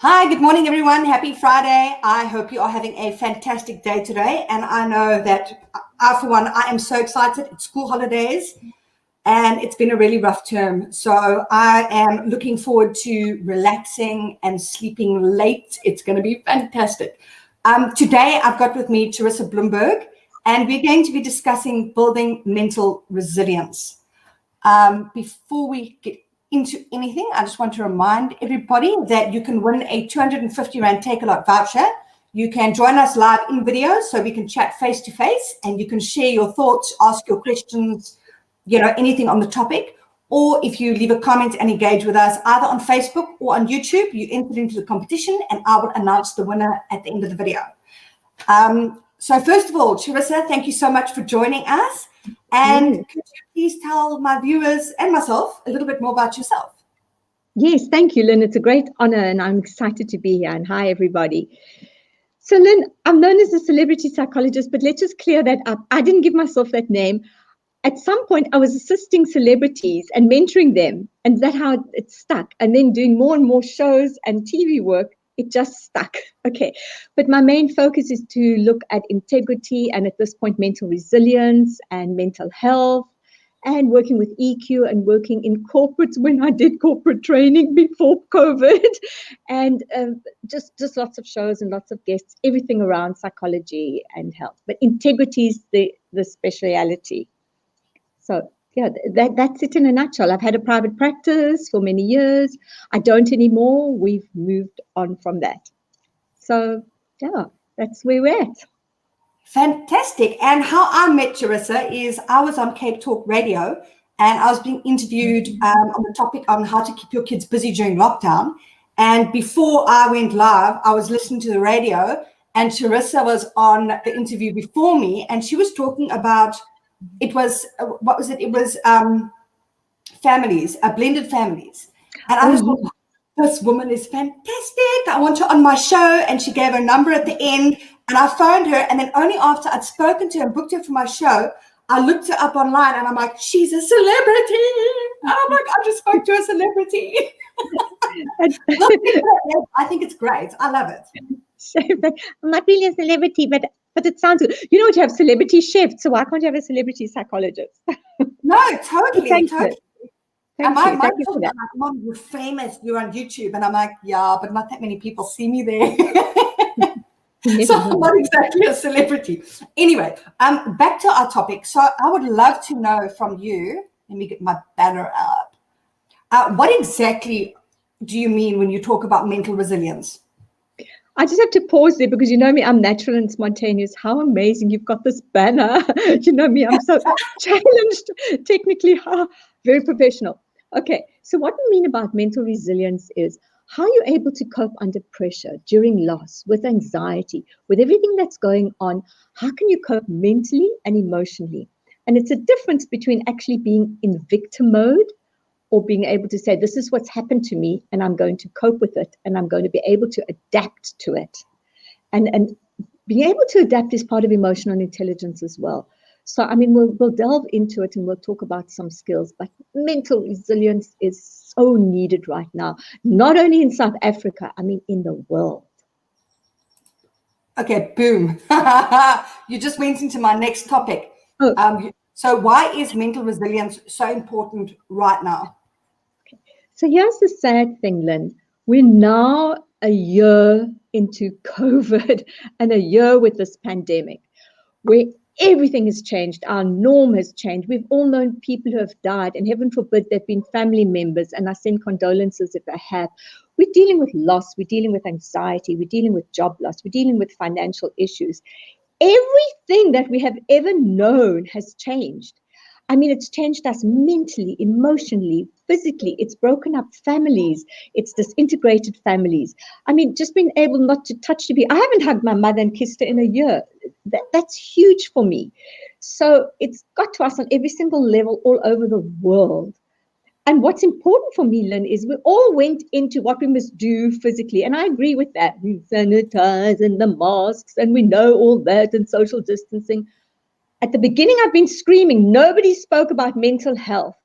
Hi, good morning, everyone. Happy Friday. I hope you are having a fantastic day today. And I know that for one, I am so excited. It's school holidays and it's been a really rough term. So I am looking forward to relaxing and sleeping late. It's going to be fantastic. Today, I've got with me Charissa Bloomberg, and we're going to be discussing building mental resilience. Before we get into anything, I just want to remind everybody that you can win a 250 Rand Take-A-Lot voucher. You can join us live in video so we can chat face to face, and you can share your thoughts, ask your questions, anything on the topic. Or if you leave a comment and engage with us either on Facebook or on YouTube, you enter into the competition and I will announce the winner at the end of the video. So first of all, Charissa, thank you so much for joining us. And could you please tell my viewers and myself a little bit more about yourself? Yes, thank you, Lynn. It's a great honor and I'm excited to be here. And hi, everybody. So, Lynn, I'm known as a celebrity psychologist, but let's just clear that up. I didn't give myself that name. At some point, I was assisting celebrities and mentoring them, and that's how it stuck. And then doing more and more shows and TV work, it just stuck. Okay. But my main focus is to look at integrity and at this point, mental resilience and mental health, and working with EQ and working in corporates when I did corporate training before COVID, and just lots of shows and lots of guests, everything around psychology and health. But integrity is the speciality. So yeah, that's it in a nutshell. I've had a private practice for many years. I don't anymore. We've moved on from that. So yeah, that's where we're at. Fantastic. And how I met Charissa is I was on Cape Talk Radio and I was being interviewed on the topic on how to keep your kids busy during lockdown. And before I went live, I was listening to the radio and Charissa was on the interview before me and she was talking about, it was, what was it? It was families, blended families. And I was like, this woman is fantastic. I want her on my show. And she gave her number at the end. And I phoned her. And then only after I'd spoken to her and booked her for my show, I looked her up online and I'm like, she's a celebrity. And I'm like, I just spoke to a celebrity. I think it's great. I love it. I'm not really a celebrity, but it sounds good. You know, you have celebrity chefs, so why can't you have a celebrity psychologist? No, totally. Thank totally. you. And Thank my you for that. Mom, you're famous, you're on YouTube. And I'm like, yeah, but not that many people see me there. So I'm not exactly a celebrity. Anyway, back to our topic. So I would love to know from you, let me get my banner up. What exactly do you mean when you talk about mental resilience? I just have to pause there because you know me, I'm natural and spontaneous. How amazing you've got this banner. You know me, I'm so challenged technically, very professional. Okay, so what we mean about mental resilience is how you're able to cope under pressure, during loss, with anxiety, with everything that's going on. How can you cope mentally and emotionally? And it's a difference between actually being in victim mode or being able to say, this is what's happened to me and I'm going to cope with it and I'm going to be able to adapt to it. And being able to adapt is part of emotional intelligence as well. So, I mean, we'll delve into it and we'll talk about some skills, but mental resilience is so needed right now, not only in South Africa, I mean, in the world. Okay, boom. You just went into my next topic. Oh. So why is mental resilience so important right now? Okay. So here's the sad thing, Lynn. We're now a year into COVID and a year with this pandemic where everything has changed. Our norm has changed. We've all known people who have died, and heaven forbid they've been family members, and I send condolences if they have. We're dealing with loss. We're dealing with anxiety. We're dealing with job loss. We're dealing with financial issues. Everything that we have ever known has changed. I mean, it's changed us mentally, emotionally, physically. It's broken up families. It's disintegrated families. I mean, just being able not to touch the people. I haven't hugged my mother and kissed her in a year. That's huge for me. So it's got to us on every single level all over the world. And what's important for me, Lynn, is we all went into what we must do physically. And I agree with that. We sanitize and the masks and we know all that and social distancing. At the beginning, I've been screaming. Nobody spoke about mental health.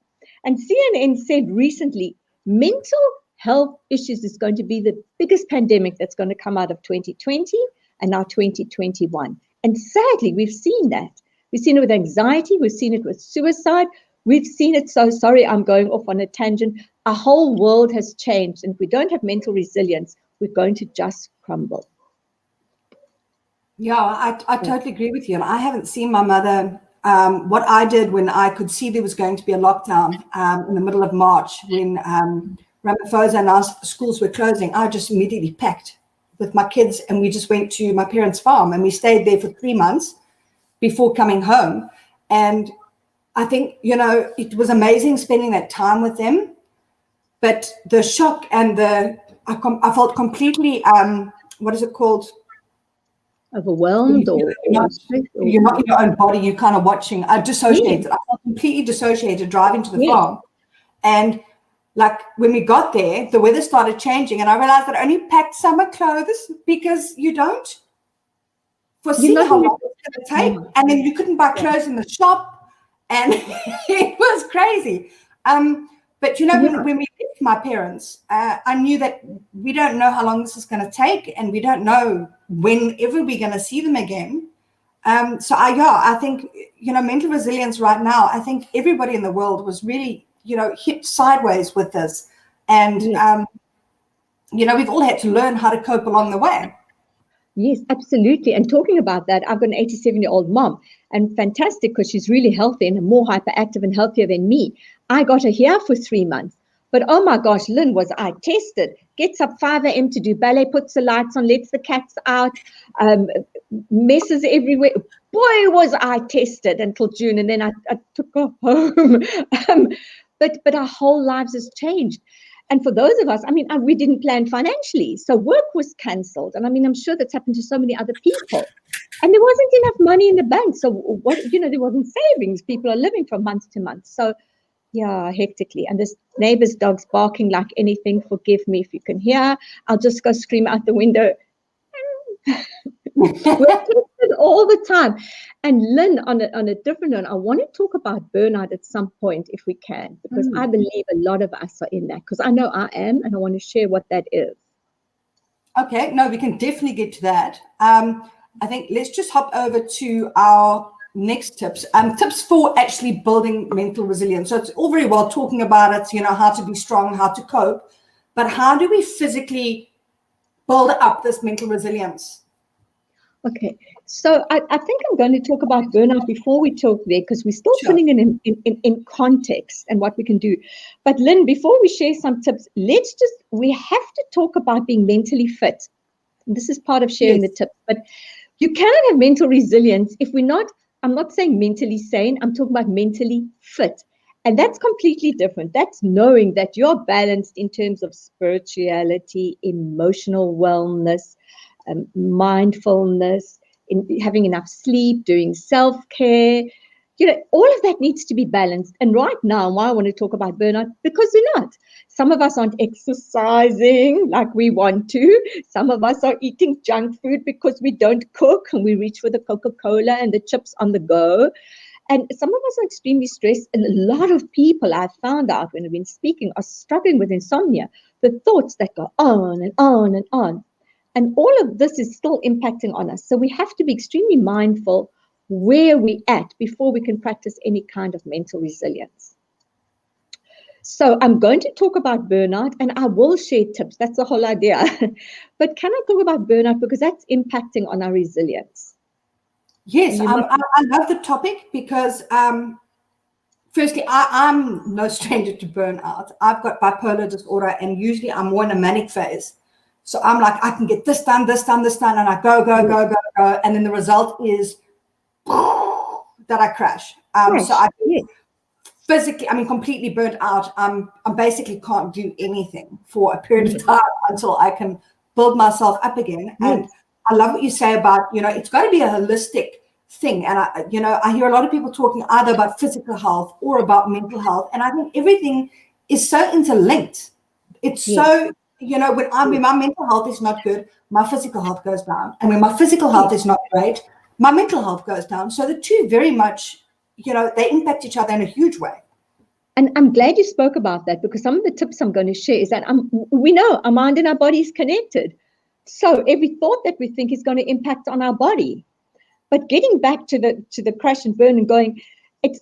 And CNN said recently, mental health issues is going to be the biggest pandemic that's going to come out of 2020 and now 2021. And sadly, we've seen that. We've seen it with anxiety. We've seen it with suicide. We've seen it, so sorry, I'm going off on a tangent. Our whole world has changed. And if we don't have mental resilience, we're going to just crumble. Yeah, I totally agree with you. And I haven't seen my mother. What I did when I could see there was going to be a lockdown in the middle of March, when Ramaphosa announced schools were closing, I just immediately packed with my kids and we just went to my parents' farm and we stayed there for 3 months before coming home. And I think, it was amazing spending that time with them. But the shock and I felt completely, what is it called? Overwhelmed, you're not in your own body, you're kind of watching. I dissociated. I felt completely dissociated driving to the farm. And like when we got there, the weather started changing and I realized that I only packed summer clothes because you don't foresee how long it's going to take. And then you couldn't buy clothes in the shop and it was crazy. But when we left my parents, I knew that we don't know how long this is going to take, and we don't know whenever we're going to see them again. I think mental resilience right now. I think everybody in the world was really hit sideways with this, and we've all had to learn how to cope along the way. Yes, absolutely. And talking about that, I've got an 87-year-old mom, and fantastic because she's really healthy and more hyperactive and healthier than me. I got her here for 3 months. But oh my gosh, Lynn, was I tested. Gets up 5 a.m. to do ballet, puts the lights on, lets the cats out, messes everywhere. Boy, was I tested until June, and then I took her home. But our whole lives has changed. And for those of us, we didn't plan financially. So work was cancelled. And I'm sure that's happened to so many other people. And there wasn't enough money in the bank. So there wasn't savings. People are living from month to month. So yeah, hectically. And this neighbor's dog's barking like anything. Forgive me if you can hear. I'll just go scream out the window. We're tested all the time. And Lynn, on a different note, I want to talk about burnout at some point if we can, because I believe a lot of us are in that, because I know I am, and I want to share what that is. Okay, no, we can definitely get to that. I think let's just hop over to our next tips. Tips for actually building mental resilience. So it's all very well talking about it, how to be strong, how to cope, but how do we physically build up this mental resilience? Okay, so I think I'm going to talk about burnout before we talk there, because we're still putting it in context and what we can do. But Lynn, before we share some tips, we have to talk about being mentally fit. And this is part of sharing the tips, but you cannot have mental resilience if I'm not saying mentally sane, I'm talking about mentally fit. And that's completely different. That's knowing that you're balanced in terms of spirituality, emotional wellness, mindfulness, in having enough sleep, doing self-care. All of that needs to be balanced. And right now, why I want to talk about burnout, because we're not. Some of us aren't exercising like we want to. Some of us are eating junk food because we don't cook and we reach for the Coca-Cola and the chips on the go. And some of us are extremely stressed. And a lot of people I've found out when I've been speaking are struggling with insomnia, the thoughts that go on and on and on. And all of this is still impacting on us. So we have to be extremely mindful where we're at before we can practice any kind of mental resilience. So I'm going to talk about burnout, and I will share tips. That's the whole idea. But can I talk about burnout, because that's impacting on our resilience? Yes, I love the topic because, firstly, I'm no stranger to burnout. I've got bipolar disorder, and usually I'm more in a manic phase. So I'm like, I can get this done, and I go. And then the result is that I crash. So I physically, completely burnt out. I basically can't do anything for a period of time until I can build myself up again. And I love what you say about, it's got to be a holistic thing. And I hear a lot of people talking either about physical health or about mental health. And I think everything is so interlinked. It's so, when my mental health is not good, my physical health goes down. And when my physical health is not great, my mental health goes down. So the two very much, they impact each other in a huge way. And I'm glad you spoke about that, because some of the tips I'm going to share is that we know our mind and our body is connected. So every thought that we think is going to impact on our body. But getting back to the crash and burn and going, it's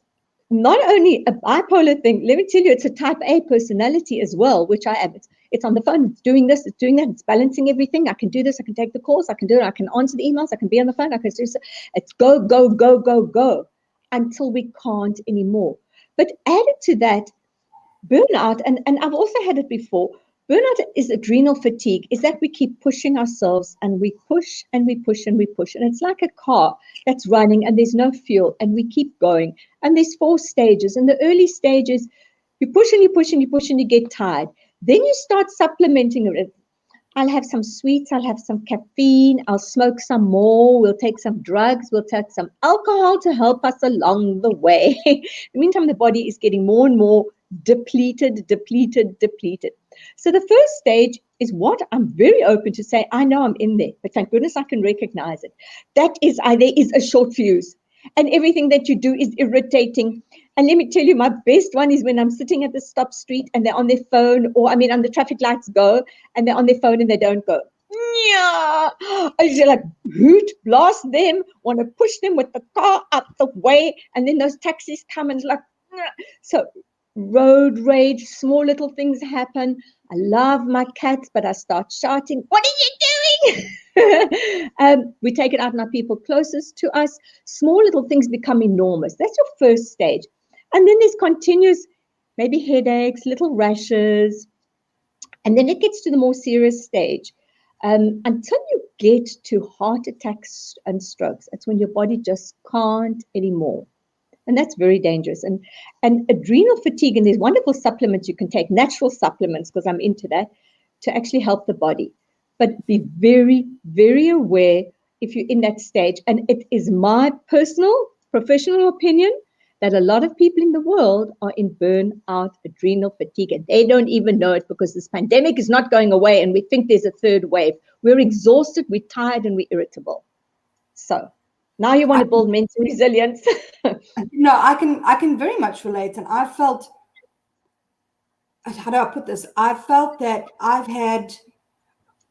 not only a bipolar thing. Let me tell you, it's a type A personality as well, which I am. It's on the phone, it's doing this, it's doing that, it's balancing everything. I can do this, I can take the calls, I can do it, I can answer the emails, I can be on the phone, I can do so. It's go, go, go, go, go, until we can't anymore. But added to that, burnout, and I've also had it before, burnout is adrenal fatigue, is that we keep pushing ourselves, and we push and we push and we push. And it's like a car that's running and there's no fuel, and we keep going. And there's 4 stages. In the early stages, you push and you push and you push and you get tired. Then you start supplementing it. I'll have some sweets, I'll have some caffeine, I'll smoke some more, we'll take some drugs, we'll take some alcohol to help us along the way. In the meantime, the body is getting more and more depleted. So the first stage is what I'm very open to say, I know I'm in there, but thank goodness I can recognize it. That is, there is a short fuse, and everything that you do is irritating. And let me tell you, my best one is when I'm sitting at the stop street and they're on their phone, or and the traffic lights go and they're on their phone and they don't go. Yeah, I just like hoot, blast them, want to push them with the car out the way, and then those taxis come and it's like, so road rage, small little things happen. I love my cats, but I start shouting, what are you doing? We take it out on our people closest to us. Small little things become enormous. That's your first stage. And then there's continuous, maybe headaches, little rashes. And then it gets to the more serious stage. Until you get to heart attacks and strokes, that's when your body just can't anymore. And that's very dangerous. And adrenal fatigue, and there's wonderful supplements you can take, natural supplements, because I'm into that, to actually help the body. But be very, very aware if you're in that stage. And it is my personal, professional opinion that a lot of people in the world are in burnout, adrenal fatigue, and they don't even know it, because this pandemic is not going away and we think there's a third wave. We're exhausted, we're tired, and we're irritable. So now you want to build mental resilience. No, I can very much relate. And I felt, how do I put this? I felt that I've had,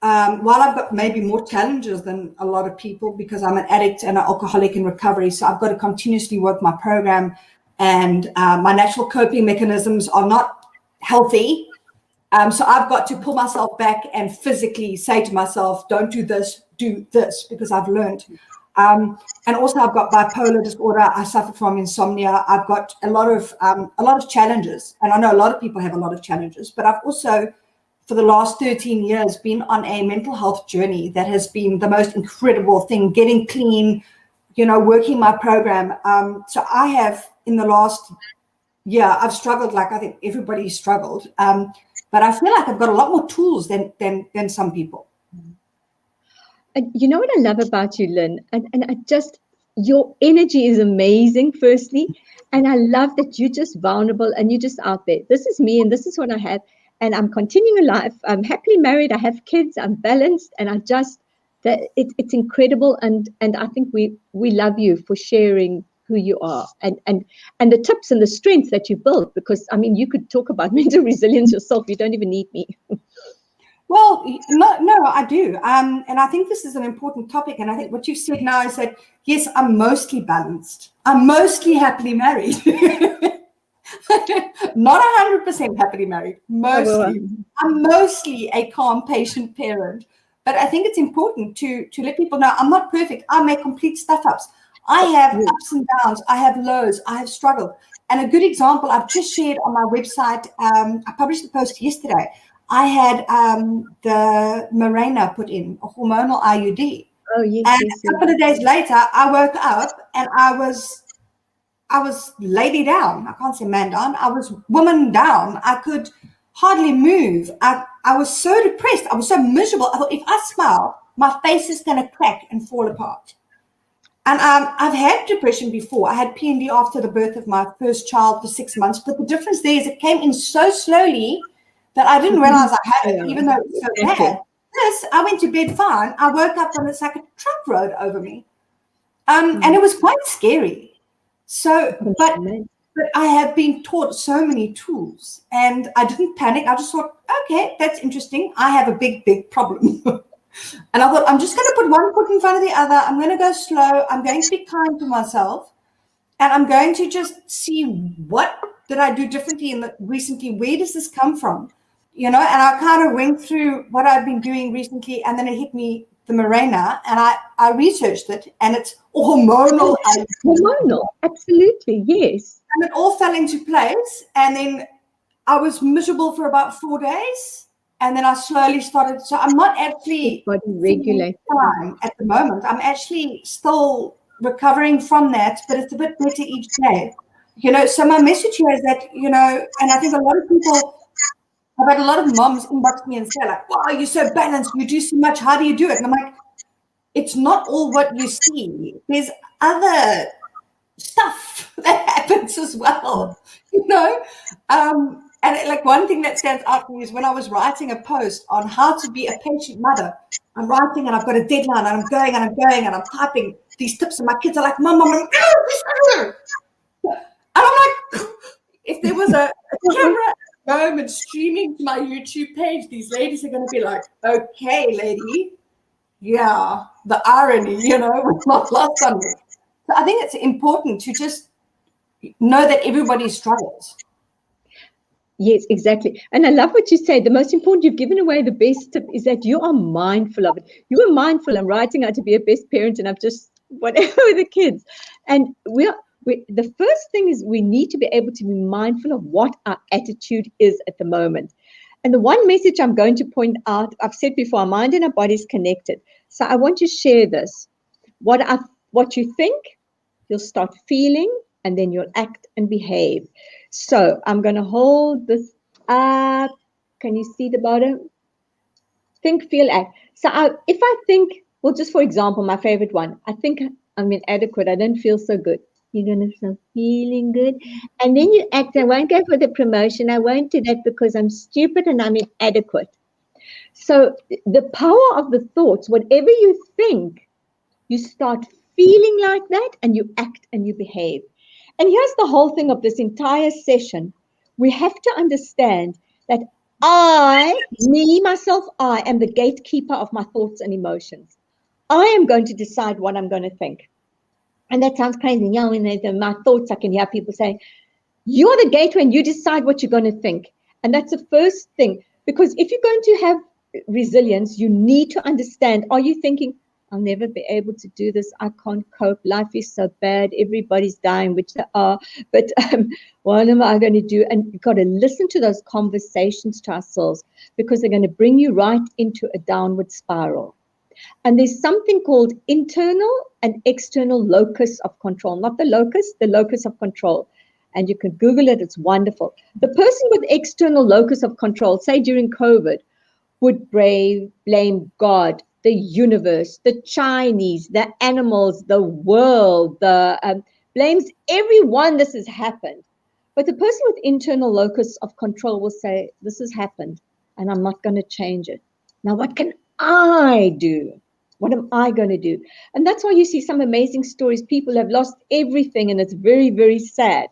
while I've got maybe more challenges than a lot of people, because I'm an addict and an alcoholic in recovery, so I've got to continuously work my program, and my natural coping mechanisms are not healthy. So I've got to pull myself back and physically say to myself, don't do this, do this, because I've learned. And also I've got bipolar disorder. I suffer from insomnia. I've got a lot of challenges, and I know a lot of people have a lot of challenges, but I've also, for the last 13 years, been on a mental health journey that has been the most incredible thing, getting clean, working my program. So I have, in the last year, I've struggled like I think everybody struggled. But I feel like I've got a lot more tools than some people. And you know what I love about you, Lynne? And I just, your energy is amazing, firstly. And I love that you're just vulnerable and you're just out there. This is me and this is what I have. And I'm continuing a life. I'm happily married. I have kids. I'm balanced. And I just, it's incredible. And I think we love you for sharing who you are and the tips and the strengths that you built. Because, I mean, you could talk about mental resilience yourself. You don't even need me. Well, no, I do. And I think this is an important topic. And I think what you've said now is that, yes, I'm mostly balanced. I'm mostly happily married. Not 100% happily married, mostly. I'm mostly a calm, patient parent. But I think it's important to let people know I'm not perfect. I make complete stuff-ups. I have ups and downs. I have lows. I have struggled. And a good example I've just shared on my website, I published a post yesterday. I had the Mirena put in, a hormonal IUD. Oh, yes, and a couple of days later, I woke up and I was lady down. I can't say man down. I was woman down. I could hardly move. I was so depressed. I was so miserable. I thought, if I smile, my face is going to crack and fall apart. And I've had depression before. I had PND after the birth of my first child for 6 months. But the difference there is it came in so slowly that I didn't realize I had it, even though it was so bad. This, I went to bed fine. I woke up and it's like a truck rode over me. And it was quite scary. So, but But I have been taught so many tools, and I didn't panic. I just thought, okay, that's interesting. I have a big, big problem. And I thought, I'm just going to put one foot in front of the other. I'm going to go slow. I'm going to be kind to myself. And I'm going to just see what did I do differently recently. Where does this come from? And I kind of went through what I've been doing recently, and then it hit me, the Mirena, and I researched it, and it's hormonal. Hormonal, absolutely, yes. And it all fell into place, and then I was miserable for about 4 days, and then I slowly started. So I'm not actually body regulated at the moment. I'm actually still recovering from that, but it's a bit better each day. So my message here is that, and I think a lot of people, I've had a lot of moms inbox me and say like, wow, you're so balanced, you do so much, how do you do it? And I'm like, it's not all what you see. There's other stuff that happens as well, and like one thing that stands out for me is when I was writing a post on how to be a patient mother. I'm writing and I've got a deadline and I'm going and I'm typing these tips, and my kids are like, Mom, and I'm like, if there was a camera moment streaming to my YouTube page, these ladies are going to be like, okay, lady, yeah, the irony, was not lost on me. So I think it's important to just know that everybody struggles. Yes, exactly. And I love what you say. The most important, you've given away the best tip, is that you are mindful of it. You are mindful. I'm writing out to be a best parent, and I've just whatever with the kids. And the first thing is we need to be able to be mindful of what our attitude is at the moment. And the one message I'm going to point out, I've said before, our mind and our body is connected. So I want to share this. What you think, you'll start feeling, and then you'll act and behave. So I'm going to hold this up. Can you see the bottom? Think, feel, act. So if I think, well, just for example, my favorite one, I think I'm inadequate. I don't feel so good. You're going to start feeling good. And then you act, I won't go for the promotion. I won't do that because I'm stupid and I'm inadequate. So the power of the thoughts, whatever you think, you start feeling like that, and you act and you behave. And here's the whole thing of this entire session. We have to understand that I am the gatekeeper of my thoughts and emotions. I am going to decide what I'm going to think. And that sounds crazy. Yeah, when my thoughts, I can hear people saying, you're the gateway and you decide what you're going to think. And that's the first thing. Because if you're going to have resilience, you need to understand, are you thinking, I'll never be able to do this. I can't cope. Life is so bad. Everybody's dying, which they are. But what am I going to do? And you've got to listen to those conversations to ourselves, because they're going to bring you right into a downward spiral. And there's something called internal and external locus of control. Not the locus of control. And you can Google it. It's wonderful. The person with external locus of control, say during COVID, would blame God, the universe, the Chinese, the animals, the world, blames everyone this has happened. But the person with internal locus of control will say, this has happened and I'm not going to change it. Now, what can I do? What am I going to do? And that's why you see some amazing stories. People have lost everything and it's very, very sad.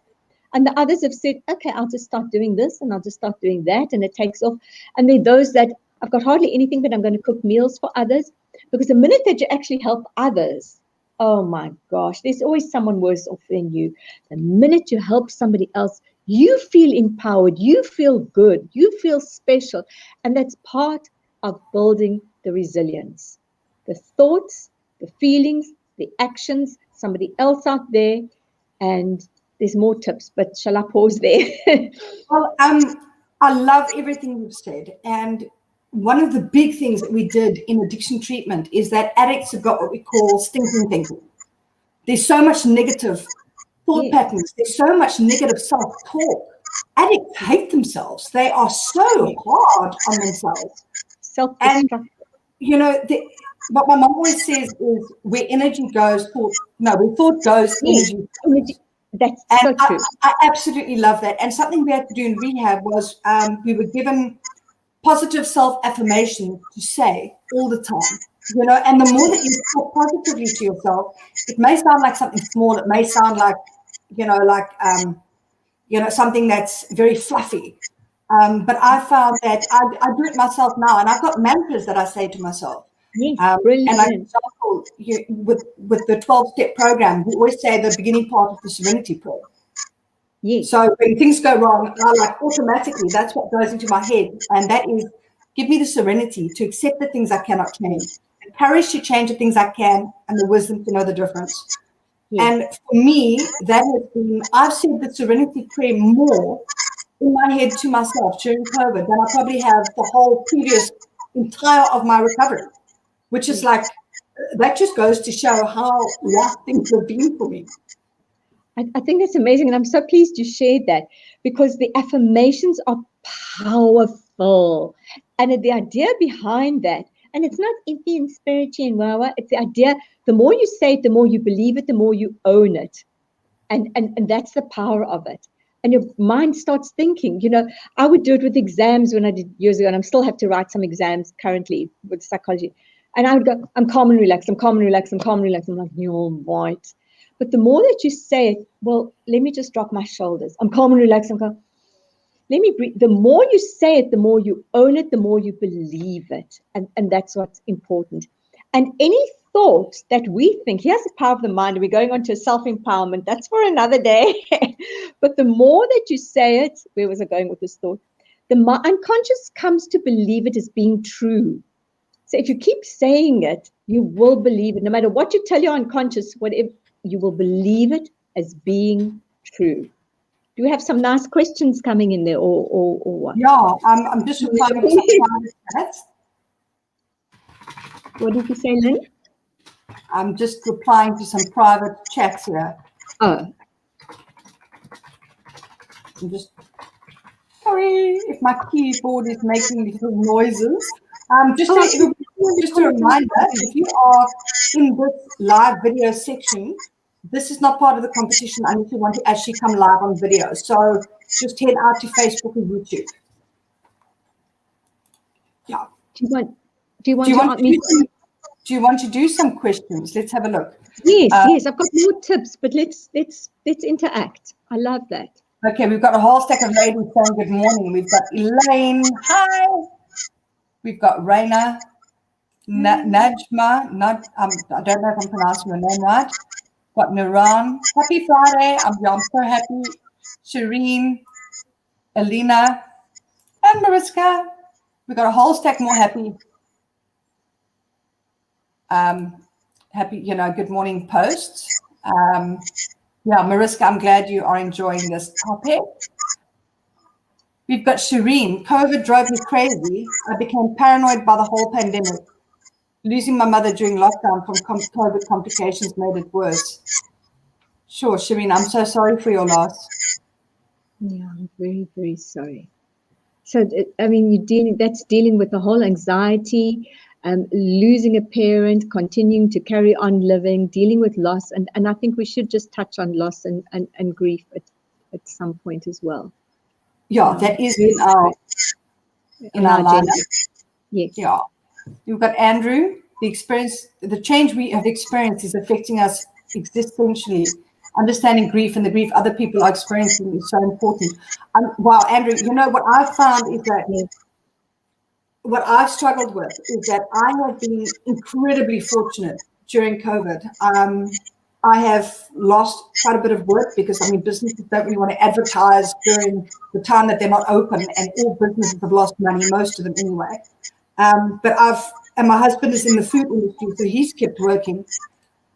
And the others have said, okay, I'll just start doing this and I'll just start doing that, and it takes off. And there are those that, I've got hardly anything, but I'm going to cook meals for others. Because the minute that you actually help others, oh my gosh, there's always someone worse off than you. The minute you help somebody else, you feel empowered, you feel good, you feel special. And that's part of building the resilience. The thoughts, the feelings, the actions, somebody else out there. And there's more tips, but shall I pause there? Well, I love everything you've said. And one of the big things that we did in addiction treatment is that addicts have got what we call stinking thinking. There's so much negative thought patterns. There's so much negative self-talk. Addicts hate themselves. They are so hard on themselves. Self-destructive. And, what my mom always says is, where energy goes, where thought goes, energy. That's and so true. I absolutely love that. And something we had to do in rehab was we were given positive self-affirmation to say all the time, and the more that you talk positively to yourself, it may sound like something small, it may sound like, something that's very fluffy. But I found that I do it myself now, and I've got mantras that I say to myself. Yes, And brilliant. like, for example, with the 12-step program, we always say the beginning part of the serenity prayer. Yes. So when things go wrong, automatically, that's what goes into my head. And that is, give me the serenity to accept the things I cannot change, the courage to change the things I can, and the wisdom to know the difference. Yes. And for me, that has been, I've said the serenity prayer more in my head to myself during COVID than I probably have the whole previous entire of my recovery, which is like, that just goes to show how rough things have been for me. I think that's amazing. And I'm so pleased you shared that, because the affirmations are powerful. And the idea behind that, and it's not iffy and spiritual and wow, it's the idea, the more you say it, the more you believe it, the more you own it. And that's the power of it. And your mind starts thinking, I would do it with exams when I did years ago, and I still have to write some exams currently with psychology. And I would go, I'm calm and relaxed, I'm calm and relaxed, I'm calm and relaxed. I'm like, you're right. But the more that you say it, well, let me just drop my shoulders. I'm calm and relaxed, I'm calm. Let me breathe. The more you say it, the more you own it, the more you believe it. And that's what's important. And any thought that we think, here's the power of the mind, and we're going on to self-empowerment, that's for another day. But the more that you say it, where was I going with this thought? The unconscious comes to believe it as being true. So if you keep saying it, you will believe it. No matter what you tell your unconscious, whatever, you will believe it as being true. Do we have some nice questions coming in there, or what? Yeah, I'm just replying to some private chats. What did you say, Lynn? I'm just replying to some private chats here. Oh. I'm just sorry if my keyboard is making little noises. Just a reminder, if you are in this live video section, this is not part of the competition unless you want to actually come live on video. So just head out to Facebook and YouTube. Yeah. Do you want to do some questions? Let's have a look. Yes, I've got more tips, but let's interact. I love that. Okay, we've got a whole stack of ladies saying good morning. We've got Elaine, hi. We've got Raina, Najma, I don't know if I'm pronouncing your name right. Got Naran, happy Friday. I'm so happy. Shireen, Alina, and Mariska. We've got a whole stack more happy. Happy, good morning posts. Mariska, I'm glad you are enjoying this topic. We've got Shireen. COVID drove me crazy. I became paranoid by the whole pandemic. Losing my mother during lockdown from COVID complications made it worse. Sure, Shireen, I'm so sorry for your loss. Yeah, I'm very, very sorry. So, I mean, that's dealing with the whole anxiety, losing a parent, continuing to carry on living, dealing with loss. And I think we should just touch on loss and grief at some point as well. Yeah, that is in our agenda. Yes. Yeah. You've got Andrew. The change we have experienced is affecting us existentially. Understanding grief and the grief other people are experiencing is so important. Wow, Andrew, what I've found is that what I've struggled with is that I have been incredibly fortunate during COVID. I have lost quite a bit of work because, businesses don't really want to advertise during the time that they're not open, and all businesses have lost money, most of them anyway. And my husband is in the food industry, so he's kept working.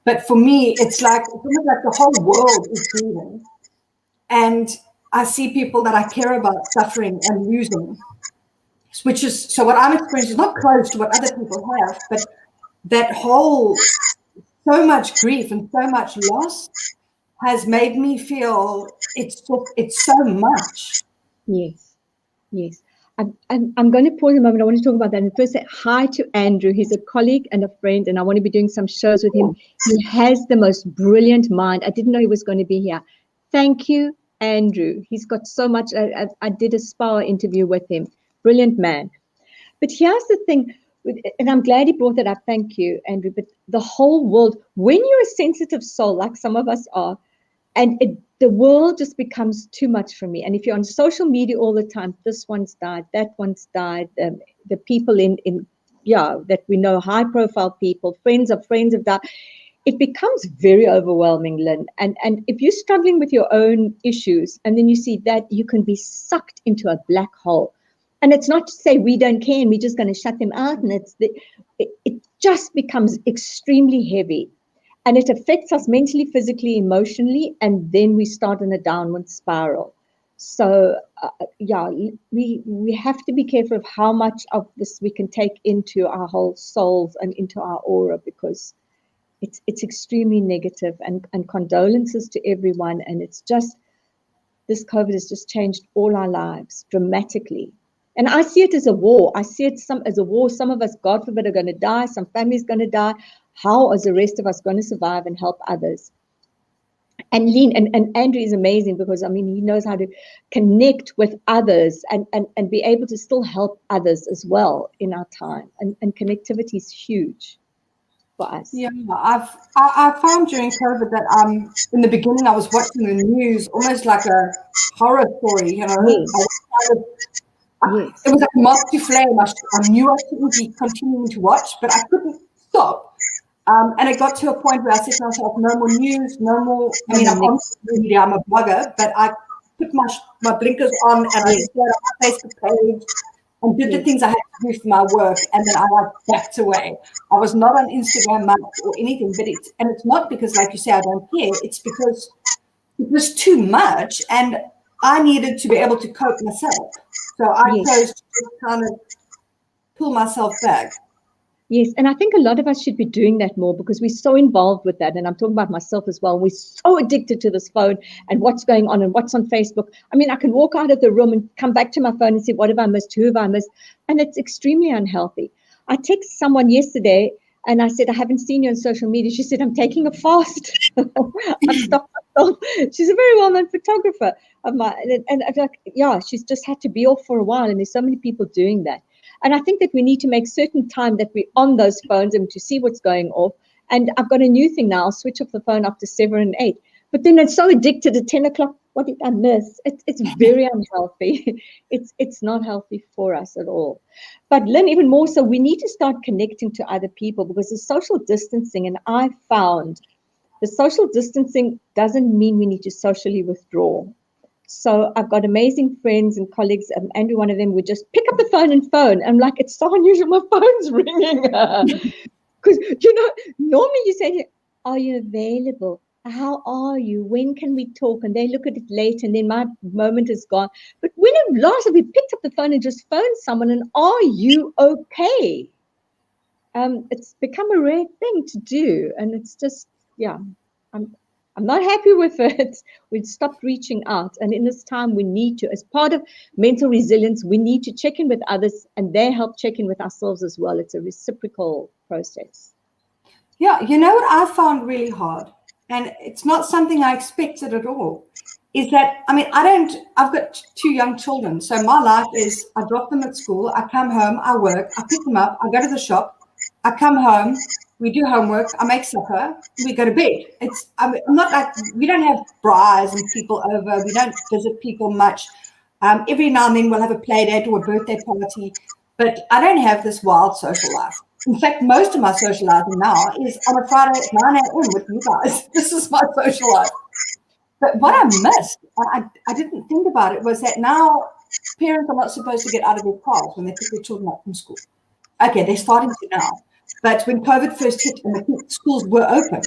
But for me, it's almost like the whole world is grieving. And I see people that I care about suffering and losing, so what I'm experiencing is not close to what other people have, but that whole, so much grief and so much loss has made me feel it's so much. Yes. I'm going to pause a moment. I want to talk about that. And first, say hi to Andrew. He's a colleague and a friend, and I want to be doing some shows with him. He has the most brilliant mind. I didn't know he was going to be here. Thank you, Andrew. He's got so much. I did a spa interview with him. Brilliant man. But here's the thing, and I'm glad he brought that up. Thank you, Andrew. But the whole world, when you're a sensitive soul, like some of us are, the world just becomes too much for me. And if you're on social media all the time, this one's died, that one's died, the people that we know, high profile people, friends of friends have died. It becomes very overwhelming, Lynn. And if you're struggling with your own issues, and then you see that, you can be sucked into a black hole. And it's not to say we don't care and we're just going to shut them out. And it just becomes extremely heavy. And it affects us mentally, physically, emotionally, and then we start in a downward spiral. So, we have to be careful of how much of this we can take into our whole souls and into our aura, because it's extremely negative. And condolences to everyone. And it's just, this COVID has just changed all our lives dramatically. And I see it as a war. I see it as a war. Some of us, God forbid, are going to die. Some families going to die. How is the rest of us going to survive and help others? And Lynne and Andrew is amazing, because, I mean, he knows how to connect with others and be able to still help others as well in our time. And connectivity is huge for us. Yeah, I found during COVID that in the beginning I was watching the news almost like a horror story, you know. Yes. Yes. It was like moth to flame. I knew I shouldn't be continuing to watch, but I couldn't stop. And it got to a point where I said to myself, no more news, no more. I mean, I'm on social media, I'm a blogger, but I put my blinkers on and I just went on my Facebook page and did the things I had to do for my work, and then I backed away. I was not on Instagram much or anything, but it's not because, like you say, I don't care. It's because it was too much, and I needed to be able to cope myself. So I chose to kind of pull myself back. Yes, and I think a lot of us should be doing that more, because we're so involved with that. And I'm talking about myself as well. We're so addicted to this phone and what's going on and what's on Facebook. I mean, I can walk out of the room and come back to my phone and say, what have I missed? Who have I missed? And it's extremely unhealthy. I texted someone yesterday and I said, I haven't seen you on social media. She said, I'm taking a fast. I've stopped myself. She's a very well-known photographer of mine. And I'm like, yeah, she's just had to be off for a while. And there's so many people doing that. And I think that we need to make certain time that we're on those phones and to see what's going off. And I've got a new thing now, I'll switch off the phone after 7 and 8. But then it's so addicted at 10 o'clock. What did I miss? It's very unhealthy. It's not healthy for us at all. But Lynn, even more so, we need to start connecting to other people, because the social distancing, and I found the social distancing doesn't mean we need to socially withdraw. So I've got amazing friends and colleagues, Andrew, one of them, would just pick up the phone and phone. I'm like, it's so unusual, my phone's ringing. Because, normally you say, are you available? How are you? When can we talk? And they look at it late and then my moment is gone. But when last have we picked up the phone and just phoned someone and are you okay? It's become a rare thing to do. And it's just, I'm not happy with it. We've stopped reaching out. And in this time, we need to, as part of mental resilience, we need to check in with others and they help check in with ourselves as well. It's a reciprocal process. Yeah, you know what I found really hard, and it's not something I expected at all, is that, I mean, I've got 2 young children. So my life is, I drop them at school, I come home, I work, I pick them up, I go to the shop, I come home, we do homework, I make supper, we go to bed. I'm not like, we don't have brides and people over, we don't visit people much. Every now and then we'll have a play date or a birthday party, but I don't have this wild social life. In fact, most of my socializing now is on a Friday at 9 a.m. with you guys. This is my social life. But what I missed, I didn't think about it, was that now parents are not supposed to get out of their cars when they pick their children up from school. Okay, they're starting to now. But when COVID first hit and the schools were open,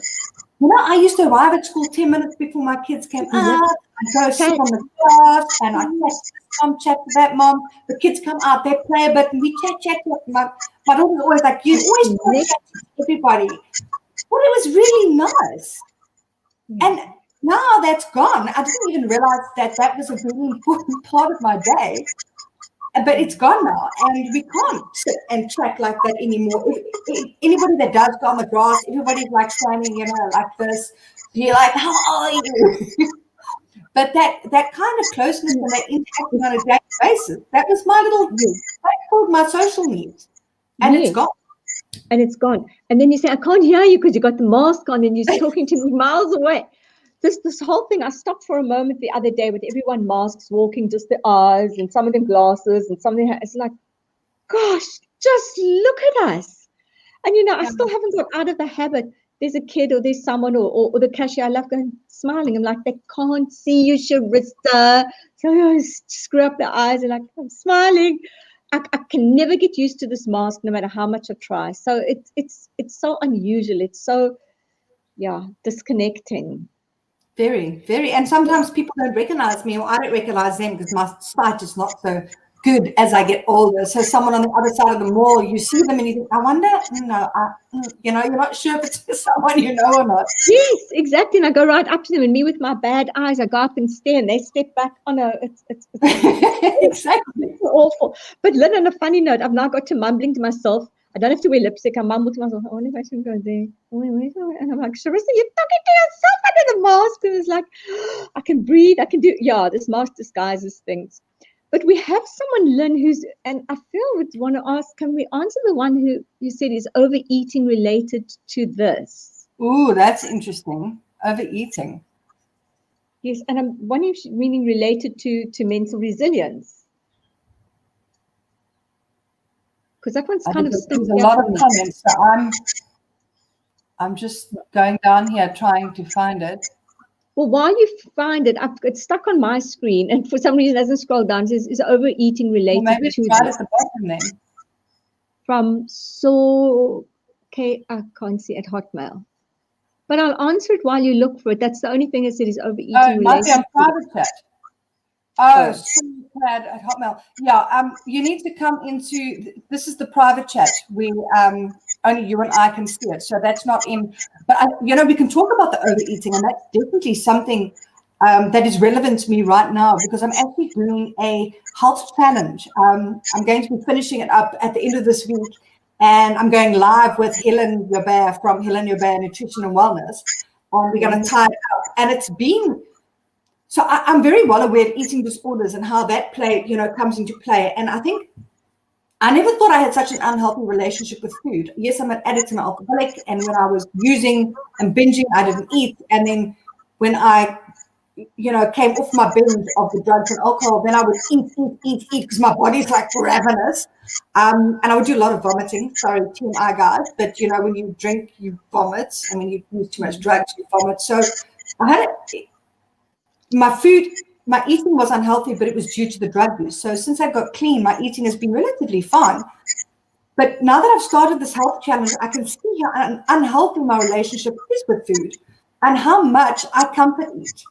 I used to arrive at school 10 minutes before my kids came out. I'd go sit on the grass and I'd chat to this mom, chat to that mom. The kids come out, they play a bit, and we chat. My daughter's always like, you always chat to everybody. Well, it was really nice. And now that's gone. I didn't even realize that was a really important part of my day. But it's gone now, and we can't sit and chat like that anymore. Anybody that does go on the grass, everybody's like standing, like this. You're like, how are you? But that kind of closeness and that interacting on a daily basis, that was that's called my social needs. And it's gone. And it's gone. And then you say, I can't hear you because you got the mask on and you're talking to me miles away. this whole thing, I stopped for a moment the other day with everyone masks, walking, just the eyes, and some of them glasses, and some of them, it's like, gosh, just look at us. And, I still haven't got out of the habit. There's a kid or there's someone or the cashier I love going smiling. I'm like, they can't see you, Charissa. So I screw up the eyes and like, I'm smiling. I can never get used to this mask no matter how much I try. So it's so unusual. It's so, disconnecting. Very, very. And sometimes people don't recognize me or I don't recognize them because my sight is not so good as I get older. So someone on the other side of the mall, you see them and you think, I wonder, you're not sure if it's someone you know or not. Yes, exactly. And I go right up to them, and me with my bad eyes, I go up and stare, and they step back. Oh no, it's exactly. It's awful. But Lynn, on a funny note, I've now got to mumbling to myself. I don't have to wear lipstick. I mumble to myself, I wonder if I should go there. And I'm like, Charissa, you're talking to yourself under the mask. And it's like, I can breathe. I can do, this mask disguises things. But we have someone, Lynn, and I feel would want to ask, can we answer the one who you said is overeating related to this? Ooh, that's interesting. Overeating. Yes, and I'm wondering if meaning related to mental resilience. Because that one's kind of there's a lot of comments. So I'm just going down here trying to find it. Well, while you find it, it's stuck on my screen, and for some reason it doesn't scroll down. It says, is overeating related maybe to right at the bottom then. From I can't see at Hotmail. But I'll answer it while you look for it. That's the only thing that said is overeating related. Might be on private chat. Clad at Hotmail. Yeah, you need to come into, this is the private chat where only you and I can see it. So that's not in, but we can talk about the overeating, and that's definitely something that is relevant to me right now because I'm actually doing a health challenge. I'm going to be finishing it up at the end of this week, and I'm going live with Helen Yobert from Helen Yobert Nutrition and Wellness. We're going to tie it up, and it's been. So I'm very well aware of eating disorders and how that comes into play. And I think I never thought I had such an unhealthy relationship with food. Yes, I'm an addict and alcoholic. And when I was using and binging, I didn't eat. And then when I, came off my binge of the drugs and alcohol, then I would eat because my body's like ravenous. And I would do a lot of vomiting. Sorry, TMI guys. But, when you drink, you vomit. And when you use too much drugs, you vomit. So I had my eating was unhealthy, but it was due to the drug use. So since I got clean, my eating has been relatively fine. But now that I've started this health challenge, I can see how unhealthy my relationship is with food and how much I comfort eat.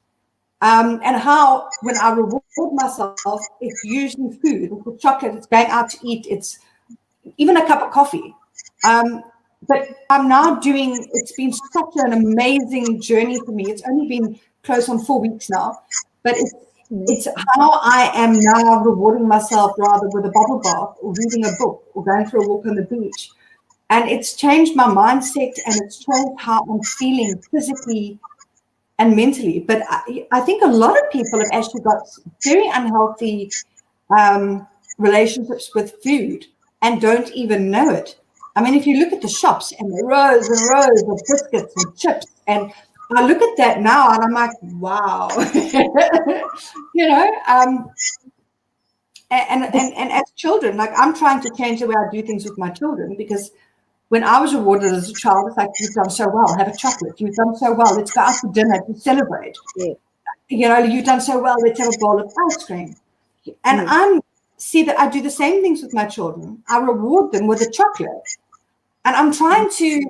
And how when I reward myself, it's usually food, it's chocolate, it's going out to eat, it's even a cup of coffee. But I'm now it's been such an amazing journey for me. It's only been close on 4 weeks now, but it's how I am now rewarding myself rather with a bubble bath or reading a book or going for a walk on the beach. And it's changed my mindset and it's changed how I'm feeling physically and mentally. But I think a lot of people have actually got very unhealthy relationships with food and don't even know it. I mean, if you look at the shops and the rows and rows of biscuits and chips, and I look at that now and I'm like, wow, and as children, like I'm trying to change the way I do things with my children, because when I was rewarded as a child, it's like, you've done so well, have a chocolate, you've done so well, let's go out to dinner to celebrate. Yeah. You've done so well, let's have a bowl of ice cream. And see that I do the same things with my children. I reward them with a chocolate. And I'm trying to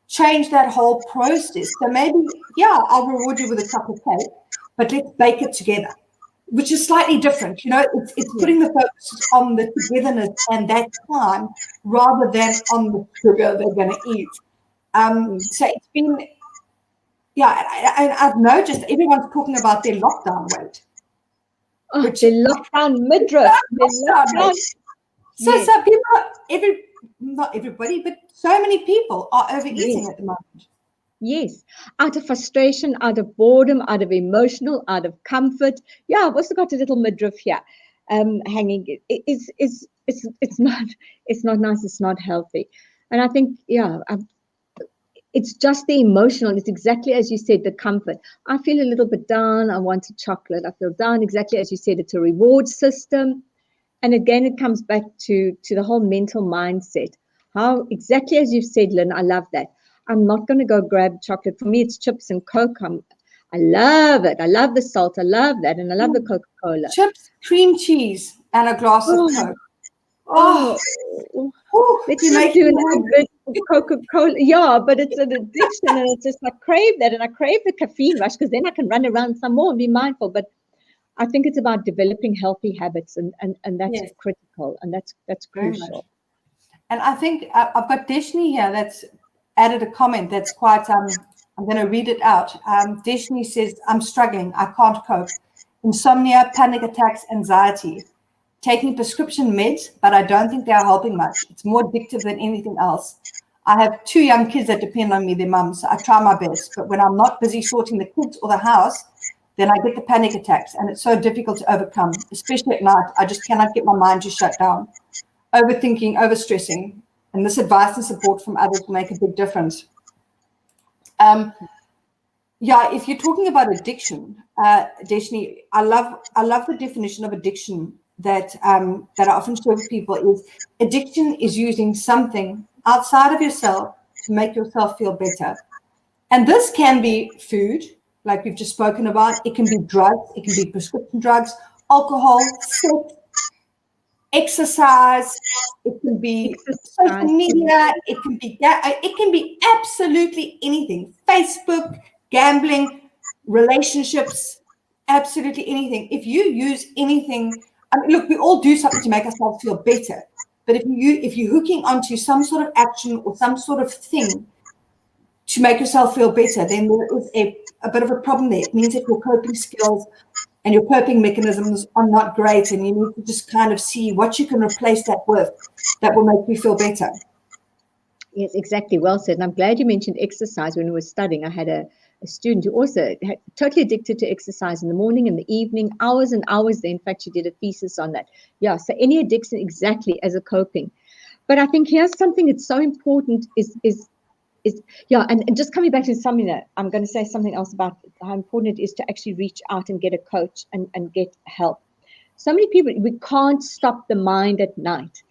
change that whole process. So maybe, I'll reward you with a chocolate cake, but let's bake it together, which is slightly different. It's putting the focus on the togetherness and that time rather than on the sugar they're going to eat. So it's been, I've noticed everyone's talking about their lockdown weight. Which the lockdown midriff. So people, not everybody, but so many people are overeating at the moment. Yes, out of frustration, out of boredom, out of emotional, out of comfort. Yeah, I've also got a little midriff here, hanging. It's not nice. It's not healthy, and I think it's just the emotional. It's exactly as you said, the comfort. I feel a little bit down. I want a chocolate. I feel down. Exactly as you said, it's a reward system. And again, it comes back to the whole mental mindset. How exactly as you've said, Lynn, I love that. I'm not going to go grab chocolate. For me, it's chips and Coke. I love it. I love the salt. I love that. And I love the Coca-Cola. Chips, cream cheese, and a glass of Coke. Oh, let's you not make do another bit of Coca-Cola. Yeah, but it's an addiction, and it's just I crave that, and I crave the caffeine rush because then I can run around some more and be mindful. But I think it's about developing healthy habits, and that's critical, and that's crucial. And I think I've got Deshni here that's added a comment that's quite, I'm going to read it out. Deshni says, I'm struggling. I can't cope. Insomnia, panic attacks, anxiety. Taking prescription meds, but I don't think they are helping much. It's more addictive than anything else. I have 2 young kids that depend on me, their mums. So I try my best. But when I'm not busy sorting the kids or the house, then I get the panic attacks. And it's so difficult to overcome, especially at night. I just cannot get my mind to shut down. Overthinking, overstressing. And this advice and support from others will make a big difference. If you're talking about addiction, Deshni, I love the definition of addiction that I often share with people is addiction is using something outside of yourself to make yourself feel better. And this can be food, like we've just spoken about. It can be drugs. It can be prescription drugs, alcohol, sex, exercise. It can be social media. It can be absolutely anything. Facebook, gambling, relationships, absolutely anything. If you use anything, look, we all do something to make ourselves feel better. But if you're hooking onto some sort of action or some sort of thing to make yourself feel better, then there is a bit of a problem there. It means that your coping skills and your coping mechanisms are not great, and you need to just kind of see what you can replace that with that will make you feel better. Yes, exactly. Well said. And I'm glad you mentioned exercise. When we were studying, I had a student who also had totally addicted to exercise in the morning and the evening, hours and hours there. In fact, she did a thesis on that. Yeah, so any addiction exactly as a coping. But I think here's something that's so important is and just coming back to something that I'm going to say something else about how important it is to actually reach out and get a coach and get help. So many people, we can't stop the mind at night.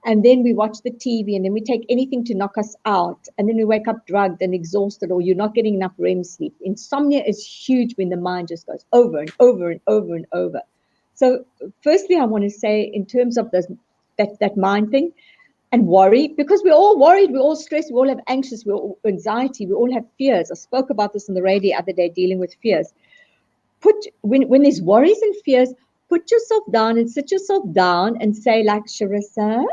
And then we watch the TV, and then we take anything to knock us out. And then we wake up drugged and exhausted, or you're not getting enough REM sleep. Insomnia is huge when the mind just goes over and over and over and over. So firstly, I want to say in terms of that mind thing and worry, because we're all worried, we're all stressed, we all have anxious, we all anxiety, we all have fears. I spoke about this on the radio the other day, dealing with fears. When there's worries and fears, put yourself down and sit yourself down and say, like Charissa,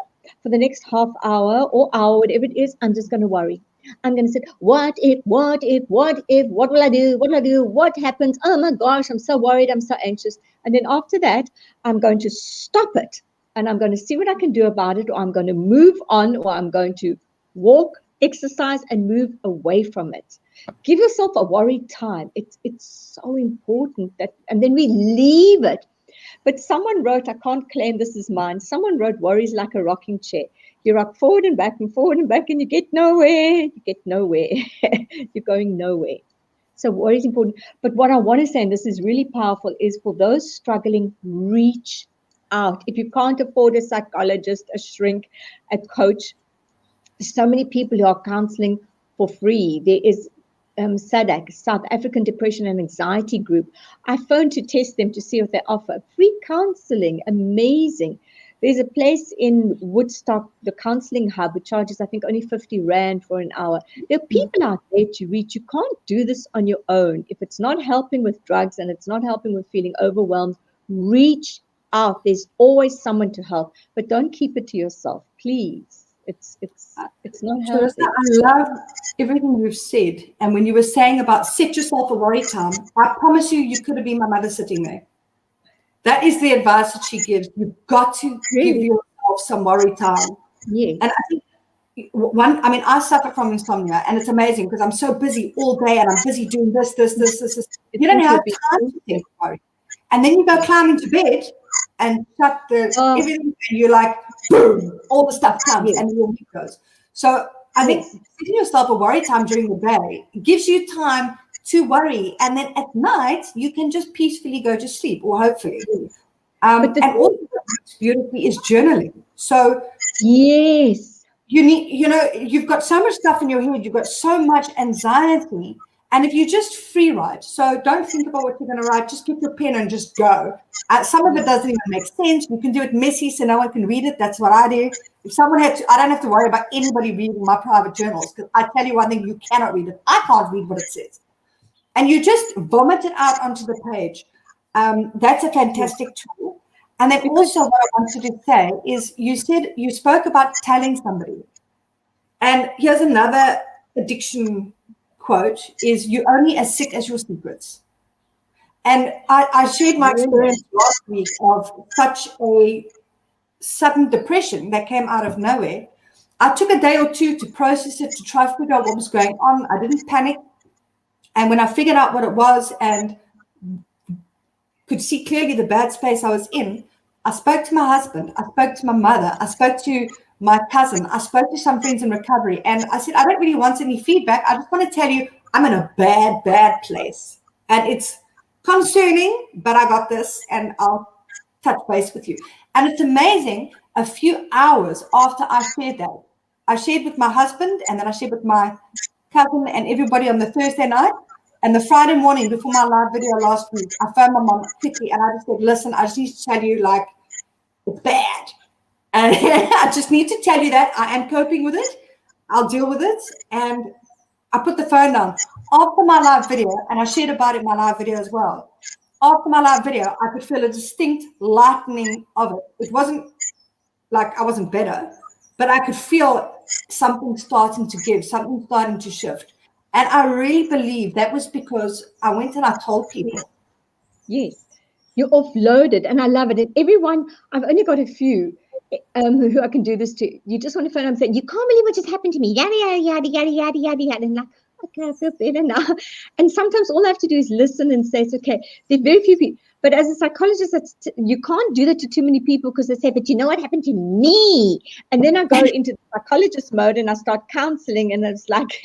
for the next half hour or hour, whatever it is, I'm just going to worry. I'm going to say, what if, what will I do? What happens? Oh my gosh, I'm so worried. I'm so anxious. And then after that, I'm going to stop it and I'm going to see what I can do about it, or I'm going to move on, or I'm going to walk, exercise, and move away from it. Give yourself a worry time. It's so important that, and then we leave it. But someone wrote, I can't claim this is mine, someone wrote, worries like a rocking chair. You rock forward and back, and you get nowhere. You're going nowhere. So worry is important. But what I want to say, and this is really powerful, is for those struggling, reach out. If you can't afford a psychologist, a shrink, a coach, so many people who are counseling for free. There is SADAG, South African Depression and Anxiety Group. I phoned to test them to see what they offer. Free counseling, amazing. There's a place in Woodstock, the counseling hub, which charges, I think, only 50 Rand for an hour. There are people out there to reach. You can't do this on your own. If it's not helping with drugs and it's not helping with feeling overwhelmed, reach out. There's always someone to help, but don't keep it to yourself, please. It's not healthy. Charissa, I love everything you've said. And when you were saying about set yourself a worry time, I promise you could have been my mother sitting there. That is the advice that she gives. You've got to give yourself some worry time. Yeah. And I think I suffer from insomnia, and it's amazing because I'm so busy all day and I'm busy doing this. You don't have time to think about it. And then you go climb into bed and shut everything, and you're like, boom, all the stuff comes and your week goes. So I think giving yourself a worry time during the day gives you time to worry. And then at night, you can just peacefully go to sleep, or hopefully. And also what works beautifully is journaling. So yes, you need, you've got so much stuff in your head, you've got so much anxiety. And if you just free write, so don't think about what you're going to write, just get your pen and just go. Some of it doesn't even make sense. You can do it messy so no one can read it. That's what I do. If someone had to, I don't have to worry about anybody reading my private journals, because I tell you one thing, you cannot read it. I can't read what it says. And you just vomit it out onto the page. That's a fantastic tool. And then also what I wanted to say is, you spoke about telling somebody. And here's another addiction quote, is you're only as sick as your secrets. And I shared my experience last week of such a sudden depression that came out of nowhere. I took a day or two to process it, to try to figure out what was going on. I didn't panic. And when I figured out what it was and could see clearly the bad space I was in, I spoke to my husband, I spoke to my mother, I spoke to my cousin, I spoke to some friends in recovery, and I said, I don't really want any feedback. I just want to tell you I'm in a bad, bad place. And it's concerning, but I got this, and I'll touch base with you. And it's amazing, a few hours after I shared that, I shared with my husband, and then I shared with my cousin and everybody on the Thursday night. And the Friday morning before my live video last week, I phoned my mom quickly and I just said, listen, I just need to tell you, like, it's bad. And I just need to tell you that I am coping with it. I'll deal with it. And I put the phone down. After my live video, and I shared about it in my live video as well, after my live video, I could feel a distinct lightening of it. It wasn't like I wasn't better, but I could feel something starting to give, something starting to shift. And I really believe that was because I went and I told people. Yes, you offloaded, and I love it. And everyone, I've only got a few who I can do this to. You just want to phone up and say, you can't believe what just happened to me. Yada, yada, yada, yada, yada, yada, yada. And like, okay, I feel better now. And sometimes all I have to do is listen and say, it's okay. There are very few people. But as a psychologist, you can't do that to too many people, because they say, but you know what happened to me? And then I go into the psychologist mode and I start counseling, and it's like,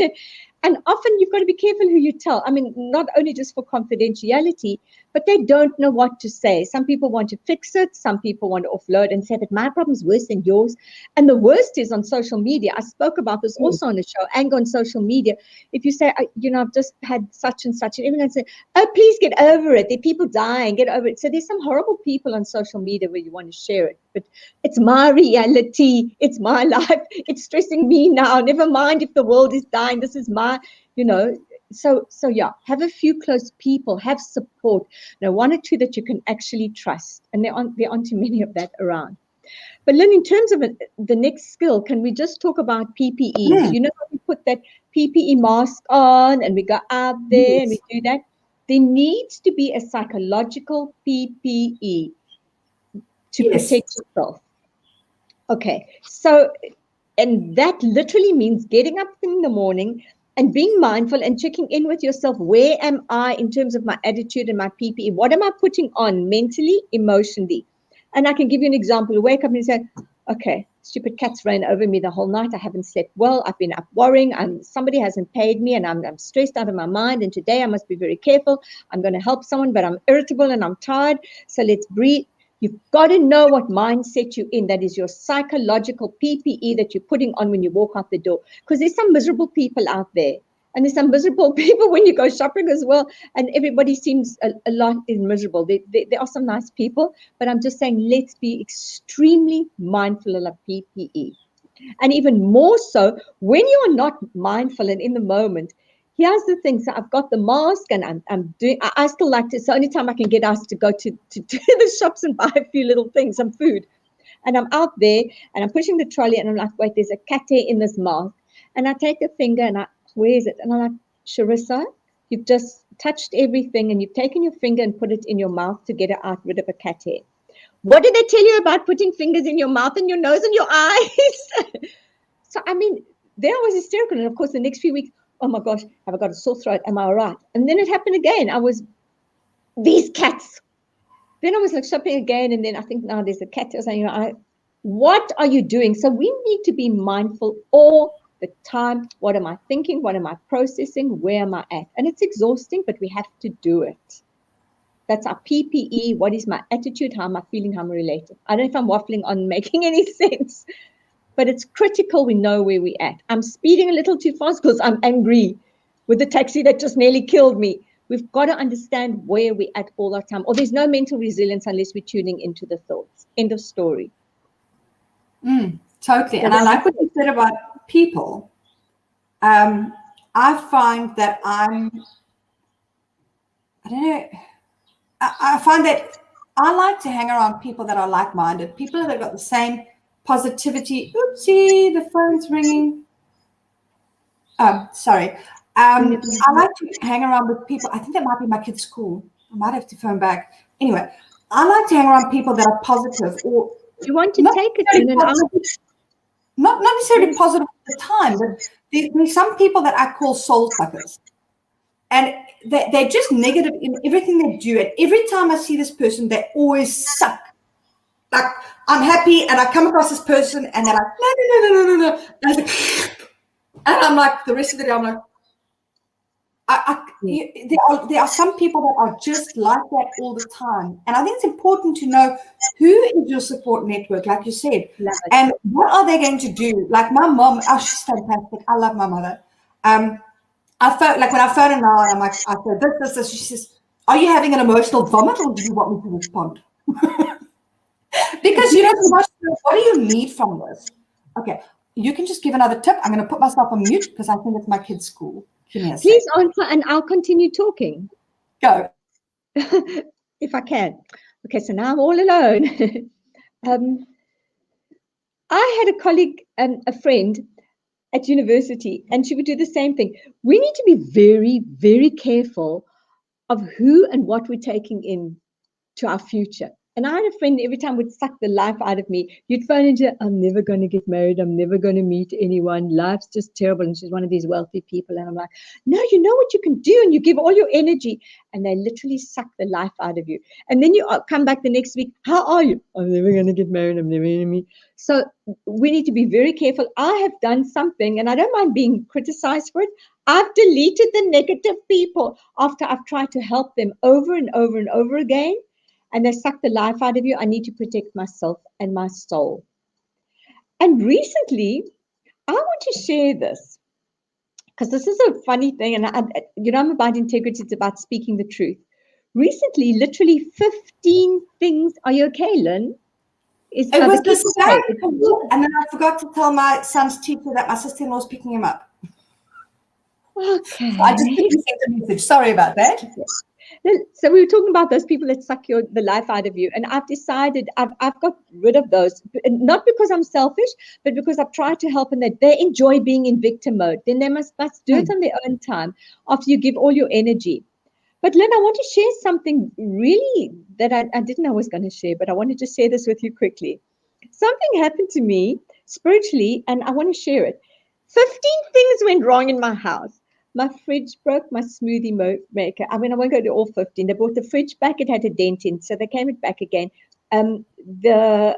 and often you've got to be careful who you tell. I mean, not only just for confidentiality, but they don't know what to say. Some people want to fix it. Some people want to offload and say that my problem's worse than yours. And the worst is on social media. I spoke about this also on the show, anger on social media. If you say, I've just had such and such, and everyone says, oh, please get over it. There are people dying, get over it. So there's some horrible people on social media where you want to share it. But it's my reality. It's my life. It's stressing me now. Never mind if the world is dying. This is my, So yeah, have a few close people, have support. One or two that you can actually trust. And there aren't too many of that around. But Lynne, in terms of the next skill, can we just talk about PPE? You know how we put that PPE mask on and we go out there and we do that? There needs to be a psychological PPE to protect yourself. Okay, so, and that literally means getting up in the morning and being mindful and checking in with yourself. Where am I in terms of my attitude and my PPE? What am I putting on mentally, emotionally? And I can give you an example. You wake up and you say, okay, stupid cats ran over me the whole night. I haven't slept well. I've been up worrying. Somebody hasn't paid me and I'm stressed out of my mind. And today I must be very careful. I'm going to help someone, but I'm irritable and I'm tired. So let's breathe. You've got to know what mindset you're in. That is your psychological PPE that you're putting on when you walk out the door. Because there's some miserable people out there. And there's some miserable people when you go shopping as well. And everybody seems a lot is miserable. There are some nice people. But I'm just saying, let's be extremely mindful of PPE. And even more so, when you're not mindful and in the moment, here's the thing. So I've got the mask and I'm doing, I still like to, so only time I can get asked to go to the shops and buy a few little things, some food. And I'm out there and I'm pushing the trolley and I'm like, wait, there's a cat hair in this mask. And I take a finger and where is it? And I'm like, Charissa, you've just touched everything and you've taken your finger and put it in your mouth to get rid of a cat hair. What did they tell you about putting fingers in your mouth and your nose and your eyes? So, I mean, they was hysterical. And of course, the next few weeks, oh my gosh, have I got a sore throat? Am I all right? And then it happened again. These cats. Then I was like shopping again. And then I think now there's a cat. I was saying, what are you doing? So we need to be mindful all the time. What am I thinking? What am I processing? Where am I at? And it's exhausting, but we have to do it. That's our PPE. What is my attitude? How am I feeling? How am I relating? I don't know if I'm waffling on making any sense, but it's critical we know where we're at. I'm speeding a little too fast because I'm angry with the taxi that just nearly killed me. We've got to understand where we're at all the time. Or there's no mental resilience unless we're tuning into the thoughts. End of story. Totally. And I like what you said about people. I find that I find that I like to hang around people that are like-minded, people that have got the same positivity. Oopsie, the phone's ringing. Oh, sorry. I like to hang around with people. I think that might be my kid's school. I might have to phone back. Anyway, I like to hang around people that are positive. Or you want to take it in and out. Not necessarily positive all the time, but there's some people that I call soul suckers. And they're just negative in everything they do. And every time I see this person, they always suck. Like, I'm happy and I come across this person and they're like, no. And I'm like, the rest of the day, I'm like, there are some people that are just like that all the time. And I think it's important to know who is your support network, like you said, and what are they going to do? Like my mom, she's fantastic. I love my mother. I felt like when I phone her now, and I'm like, I said this. She says, "Are you having an emotional vomit, or do you want me to respond?" Because what do you need from this? Okay, you can just give another tip. I'm going to put myself on mute because I think it's my kid's school. Please answer, and I'll continue talking. Go. If I can. Okay, so now I'm all alone. I had a colleague, a friend at university, and she would do the same thing. We need to be very, very careful of who and what we're taking in to our future. And I had a friend, every time would suck the life out of me. You'd phone into, I'm never going to get married. I'm never going to meet anyone. Life's just terrible. And she's one of these wealthy people. And I'm like, no, you know what you can do. And you give all your energy. And they literally suck the life out of you. And then you come back the next week. How are you? I'm never going to get married. I'm never going to meet. So we need to be very careful. I have done something, and I don't mind being criticized for it. I've deleted the negative people after I've tried to help them over and over and over again. And they suck the life out of you. I need to protect myself and my soul. And recently, I want to share this because this is a funny thing. And I'm about integrity. It's about speaking the truth. Recently, literally 15 things. Are you okay, Lynn? It was the same. And then I forgot to tell my son's teacher that my sister-in-law is picking him up. Okay. So I just sent a message. Sorry about that. So we were talking about those people that suck the life out of you. And I've decided I've got rid of those, not because I'm selfish, but because I've tried to help and that they enjoy being in victim mode. Then they must do it on their own time after you give all your energy. But Lynn, I want to share something really that I didn't know I was going to share, but I wanted to share this with you quickly. Something happened to me spiritually, and I want to share it. 15 things went wrong in my house. My fridge broke, my smoothie maker. I mean, I won't go to all 15. They brought the fridge back. It had a dent in, so they came it back again. The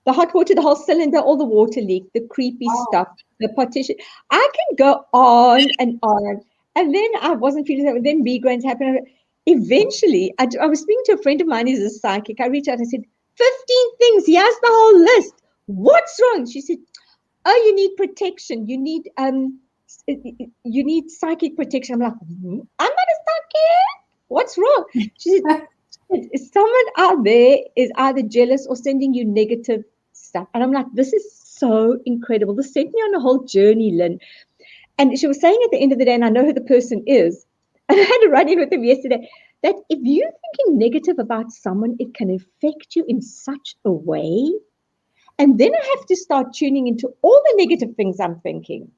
hot water, the whole cylinder, all the water leaked, the creepy stuff, the partition. I can go on and on. And then I wasn't feeling that. Then migraines happened. Eventually, I was speaking to a friend of mine who's a psychic. I reached out and said, 15 things. Here's the whole list. What's wrong? She said, oh, you need protection. You need psychic protection. I'm like, I'm not a psychic. What's wrong? She said, someone out there is either jealous or sending you negative stuff. And I'm like, this is so incredible. This sent me on a whole journey, Lynn. And she was saying at the end of the day, and I know who the person is, and I had to run in with them yesterday, that if you're thinking negative about someone, it can affect you in such a way. And then I have to start tuning into all the negative things I'm thinking.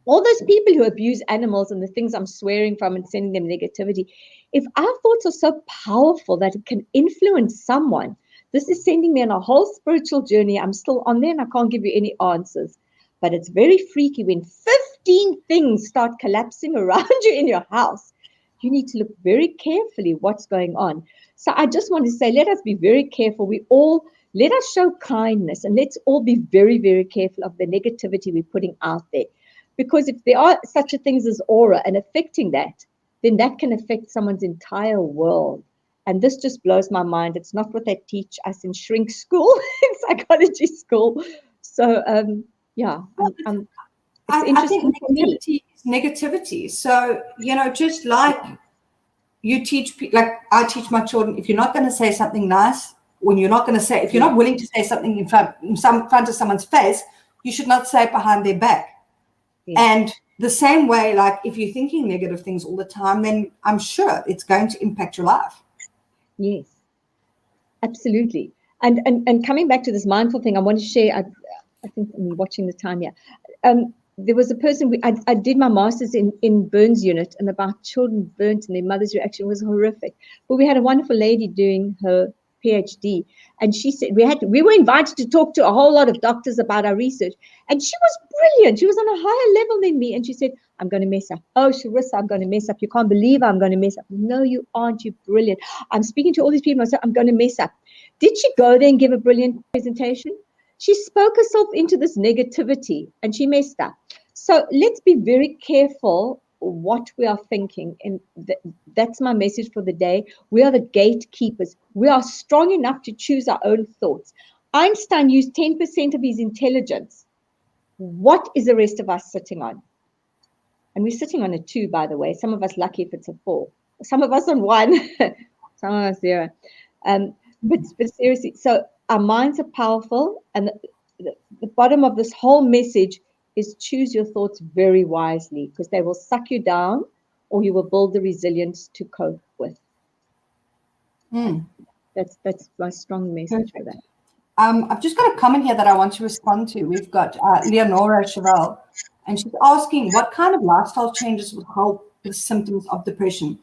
All those people who abuse animals and the things I'm swearing from and sending them negativity. If our thoughts are so powerful that it can influence someone, this is sending me on a whole spiritual journey. I'm still on there and I can't give you any answers. But it's very freaky when 15 things start collapsing around you in your house. You need to look very carefully what's going on. So I just want to say, let us be very careful. We all Let us show kindness, and let's all be very, very careful of the negativity we're putting out there. Because if there are such a things as aura and affecting that, then that can affect someone's entire world. And this just blows my mind. It's not what they teach us in shrink school, in psychology school. So, yeah, I interesting think negativity is negativity. So, just like you teach, like I teach my children, if you're not going to say something nice, if you're not willing to say something in front of someone's face, you should not say it behind their back. Yeah. And the same way, like if you're thinking negative things all the time, then I'm sure it's going to impact your life. Yes, absolutely. And coming back to this mindful thing, I want to share, I think I'm watching the time here. There was a person, I did my master's in Burns unit, and about children burnt and their mother's reaction was horrific. But we had a wonderful lady doing her PhD, and she said we were invited to talk to a whole lot of doctors about our research, and she was brilliant. She was on a higher level than me, and she said, I'm going to mess up. Oh, Charissa, I'm going to mess up. You can't believe I'm going to mess up. No, you aren't. You're brilliant. I'm speaking to all these people. I said, I'm going to mess up. Did she go there and give a brilliant presentation? She spoke herself into this negativity and she messed up. So let's be very careful what we are thinking. And that's my message for the day. We are the gatekeepers. We are strong enough to choose our own thoughts. Einstein used 10% of his intelligence. What is the rest of us sitting on? And we're sitting on a 2, by the way. Some of us lucky if it's a 4. Some of us on 1. Some of us 0. But seriously, so our minds are powerful, and the bottom of this whole message is choose your thoughts very wisely, because they will suck you down or you will build the resilience to cope with. That's my strong message for that. I've just got a comment here that I want to respond to. We've got Leonora Chevelle, and she's asking what kind of lifestyle changes would help with symptoms of depression.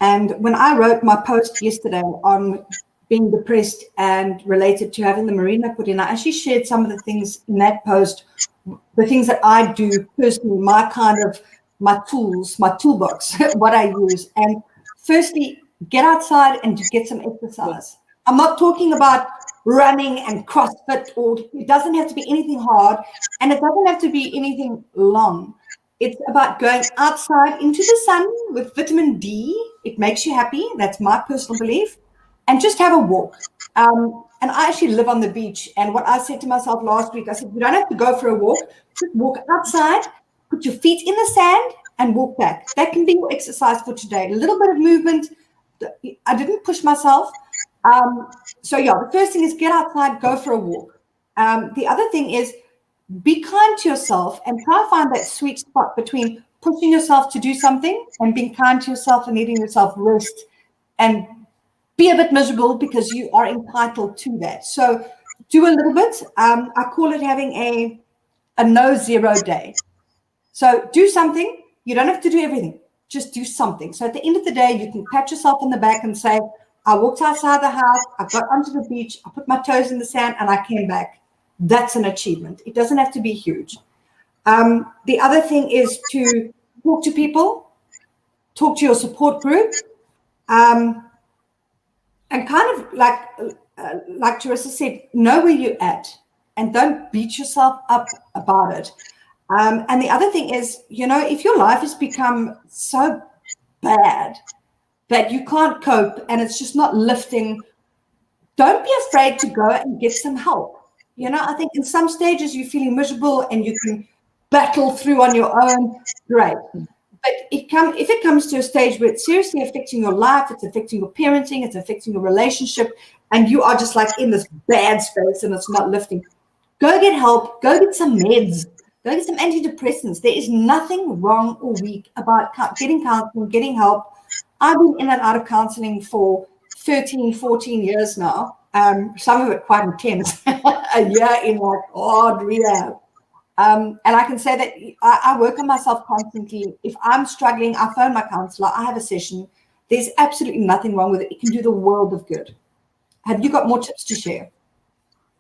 And when I wrote my post yesterday on being depressed and related to having the marina put in, I actually shared some of the things in that post, the things that I do personally, my tools, my toolbox, what I use. And firstly, get outside and get some exercise. I'm not talking about running and CrossFit, or it doesn't have to be anything hard, and it doesn't have to be anything long. It's about going outside into the sun with vitamin D. It makes you happy. That's my personal belief. And just have a walk. And I actually live on the beach. And what I said to myself last week, I said, you don't have to go for a walk. Just walk outside, put your feet in the sand, and walk back. That can be your exercise for today. A little bit of movement. I didn't push myself. So yeah, the first thing is get outside, go for a walk. The other thing is be kind to yourself and try to find that sweet spot between pushing yourself to do something and being kind to yourself and letting yourself rest and be a bit miserable, because you are entitled to that. So do a little bit. I call it having a no zero day. So do something. You don't have to do everything. Just do something. So at the end of the day, you can pat yourself on the back and say, I walked outside the house, I got onto the beach, I put my toes in the sand, and I came back. That's an achievement. It doesn't have to be huge. The other thing is to talk to people, talk to your support group, and kind of like Charissa said, know where you're at and don't beat yourself up about it. And the other thing is, if your life has become so bad that you can't cope and it's just not lifting, don't be afraid to go and get some help. I think in some stages you're feeling miserable and you can battle through on your own, great. But if it comes to a stage where it's seriously affecting your life, it's affecting your parenting, it's affecting your relationship, and you are just like in this bad space and it's not lifting, go get help, go get some meds, go get some antidepressants. There is nothing wrong or weak about getting counseling, getting help. I've been in and out of counseling for 13, 14 years now. Some of it quite intense, a year in like hard rehab. And I can say that I work on myself constantly. If I'm struggling, I phone my counselor, I have a session. There's absolutely nothing wrong with it. It can do the world of good. Have you got more tips to share?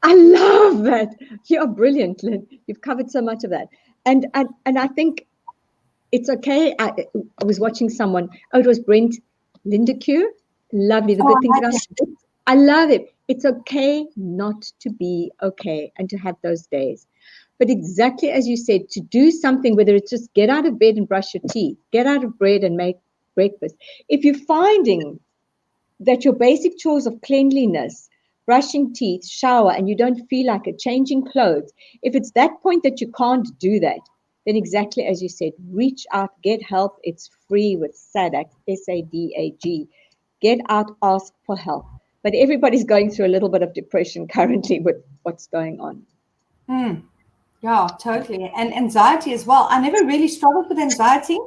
I love that. You're brilliant, Lynn. You've covered so much of that. And I think it's okay. I was watching someone, it was Brent Lindecue. Lovely. The good thing about it. I love it. It's okay not to be okay and to have those days. But exactly as you said, to do something, whether it's just get out of bed and brush your teeth, get out of bed and make breakfast. If you're finding that your basic chores of cleanliness, brushing teeth, shower, and you don't feel like it, changing clothes, if it's that point that you can't do that, then exactly as you said, reach out, get help. It's free with SADAG, SADAG. Get out, ask for help. But everybody's going through a little bit of depression currently with what's going on. Yeah, totally. And anxiety as well. I never really struggled with anxiety,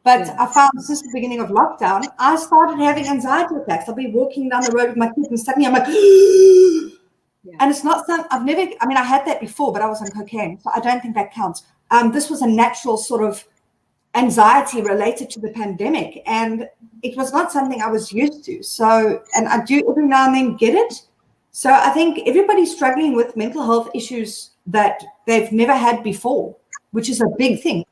but I found since the beginning of lockdown, I started having anxiety attacks. I'll be walking down the road with my kids and suddenly I'm like, and it's not something I've never, I mean, I had that before, but I was on cocaine, so I don't think that counts. This was a natural sort of anxiety related to the pandemic, and it was not something I was used to. So, and I do every now and then get it. So I think everybody's struggling with mental health issues that they've never had before, which is a big thing.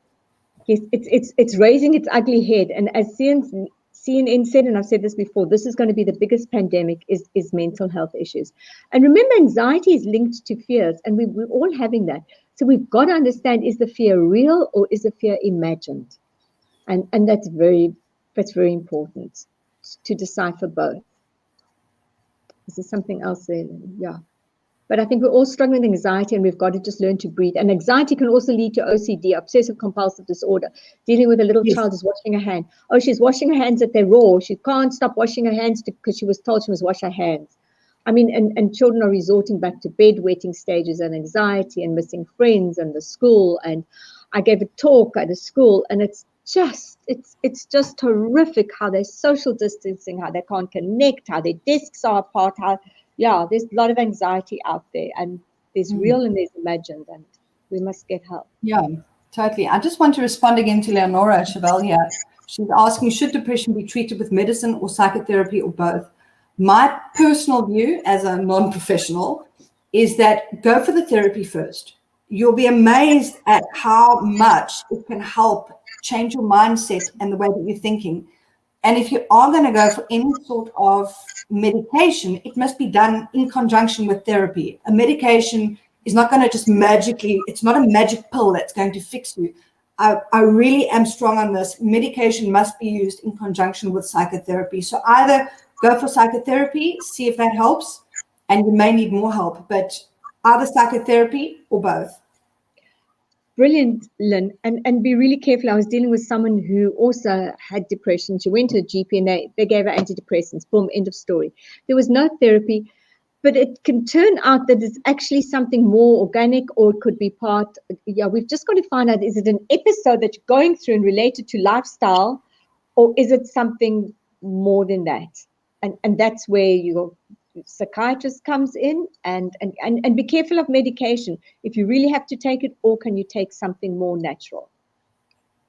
Yes, it's raising its ugly head. And as CNN said, and I've said this before, this is going to be the biggest pandemic is mental health issues. And remember, anxiety is linked to fears, and we're all having that. So we've got to understand, is the fear real or is the fear imagined? And that's very important to decipher both. Is there something else there? Yeah. But I think we're all struggling with anxiety, and we've got to just learn to breathe. And anxiety can also lead to OCD, obsessive compulsive disorder, dealing with a little child who's washing her hand. Oh, she's washing her hands at their raw. She can't stop washing her hands because she was told she must wash her hands. I mean, and children are resorting back to bedwetting stages and anxiety and missing friends and the school. And I gave a talk at a school, and it's just horrific how they're social distancing, how they can't connect, how their desks are apart, there's a lot of anxiety out there, and there's real and there's imagined, and we must get help. Yeah, totally. I just want to respond again to Leonora Chevelle here. She's asking, should depression be treated with medicine or psychotherapy or both? My personal view as a non-professional is that go for the therapy first. You'll be amazed at how much it can help change your mindset and the way that you're thinking. And if you are going to go for any sort of medication, it must be done in conjunction with therapy. A medication is not going to just magically, it's not a magic pill that's going to fix you. I really am strong on this. Medication must be used in conjunction with psychotherapy. So either go for psychotherapy, see if that helps, and you may need more help, but either psychotherapy or both. Brilliant, Lynn, and be really careful. I was dealing with someone who also had depression. She went to a GP and they gave her antidepressants. Boom, end of story. There was no therapy, but it can turn out that it's actually something more organic, or it could be part. Yeah, we've just got to find out, is it an episode that you're going through and related to lifestyle, or is it something more than that? And that's where your psychiatrist comes in, and be careful of medication if you really have to take it, or can you take something more natural.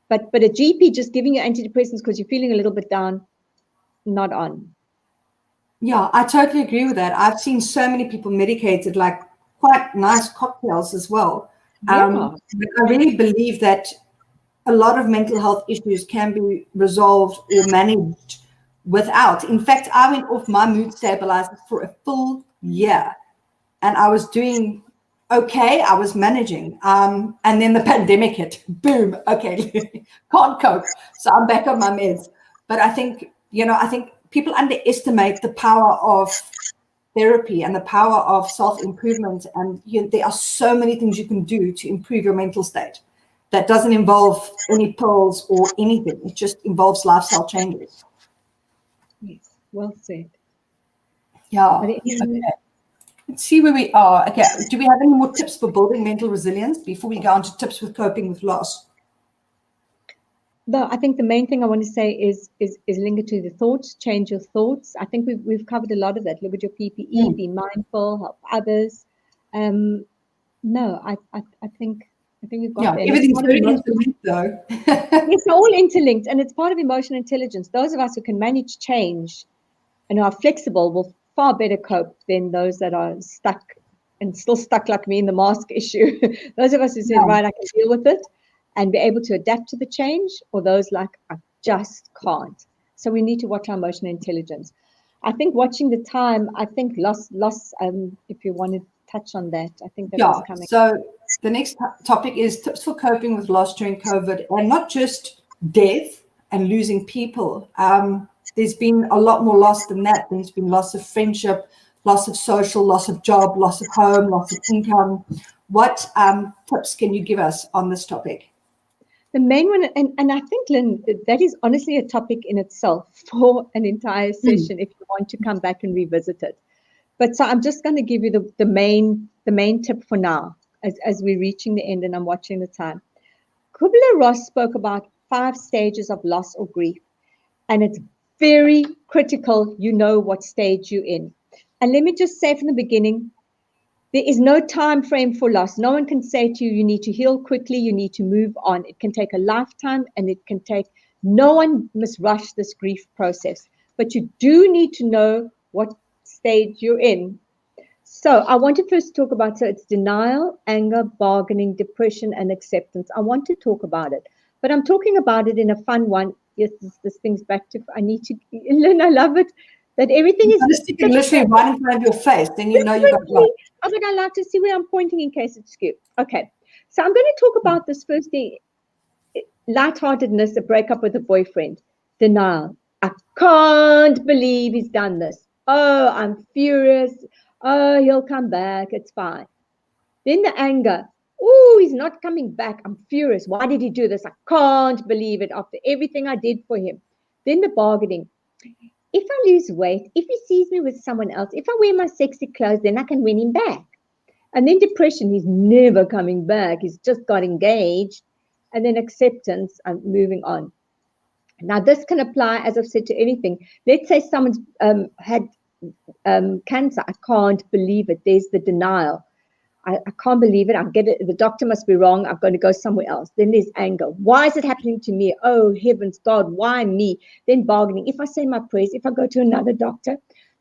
But a GP just giving you antidepressants because you're feeling a little bit down, not on. Yeah, I totally agree with that. I've seen so many people medicated, like quite nice cocktails as well. I really believe that a lot of mental health issues can be resolved or managed without. In fact, I went off my mood stabilizers for a full year, and I was doing okay. I was managing, and then the pandemic hit. Boom. Okay, can't cope. So I'm back on my meds. But I think people underestimate the power of therapy and the power of self-improvement. And there are so many things you can do to improve your mental state. That doesn't involve any pills or anything. It just involves lifestyle changes. Yes, well said. Yeah. Okay. Let's see where we are. Okay. Do we have any more tips for building mental resilience before we go on to tips with coping with loss? No, I think the main thing I want to say is linked to the thoughts. Change your thoughts. I think we've covered a lot of that. Look at your PPE. Be mindful. Help others. No, I think we've got there. Everything's very interlinked, though. It's all interlinked, and it's part of emotional intelligence. Those of us who can manage change and are flexible will far better cope than those that are stuck and still stuck like me in the mask issue. Those of us who said, right, I can deal with it and be able to adapt to the change, or those like, I just can't. So we need to watch our emotional intelligence. I think watching the time, I think loss, if you want to touch on that, I think that was coming. So the next topic is tips for coping with loss during COVID, and not just death and losing people. There's been a lot more loss than that. There's been loss of friendship, loss of social, loss of job, loss of home, loss of income. What tips can you give us on this topic? The main one, and I think, Lynn, that is honestly a topic in itself for an entire session if you want to come back and revisit it. But so I'm just going to give you the main tip for now as we're reaching the end and I'm watching the time. Kubler-Ross spoke about 5 stages of loss or grief, and it's very critical you know what stage you're in. And let me just say from the beginning, there is no time frame for loss. No one can say to you, you need to heal quickly, you need to move on. It can take a lifetime, and no one must rush this grief process. But you do need to know what stage you're in. So I want to first talk about, so it's denial, anger, bargaining, depression, and acceptance. I want to talk about it, but I'm talking about it in a fun one. Yes, this thing's back to, Lynn, I love it, that everything is literally right in front of your face, then you know you've got loss. Oh, but I like to see where I'm pointing in case it's skewed. Okay, so I'm going to talk about this first thing, lightheartedness, a breakup with a boyfriend, denial. I can't believe he's done this. Oh, I'm furious. Oh, he'll come back. It's fine. Then the anger. Oh, he's not coming back. I'm furious. Why did he do this? I can't believe it after everything I did for him. Then the bargaining. If I lose weight, if he sees me with someone else, if I wear my sexy clothes, then I can win him back. And then depression. He's never coming back. He's just got engaged. And then acceptance. I'm moving on. Now, this can apply, as I've said, to anything. Let's say someone's had cancer. I can't believe it. There's the denial. I can't believe it. I get it. The doctor must be wrong. I'm going to go somewhere else. Then there's anger. Why is it happening to me? Oh, heavens, God, why me? Then bargaining. If I say my prayers, if I go to another doctor,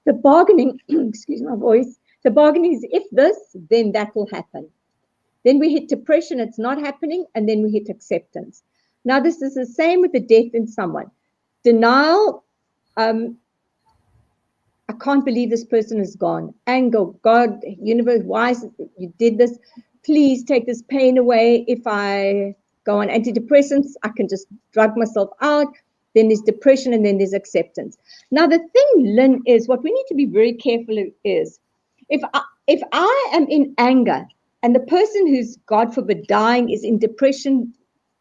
the bargaining, excuse my voice, the bargaining is if this, then that will happen. Then we hit depression. It's not happening. And then we hit acceptance. Now, this is the same with the death in someone. Denial, I can't believe this person is gone. Anger, God, universe, why is it you did this? Please take this pain away. If I go on antidepressants, I can just drug myself out. Then there's depression, and then there's acceptance. Now, the thing, Lynn, is what we need to be very careful of is if I am in anger and the person who's, God forbid, dying is in depression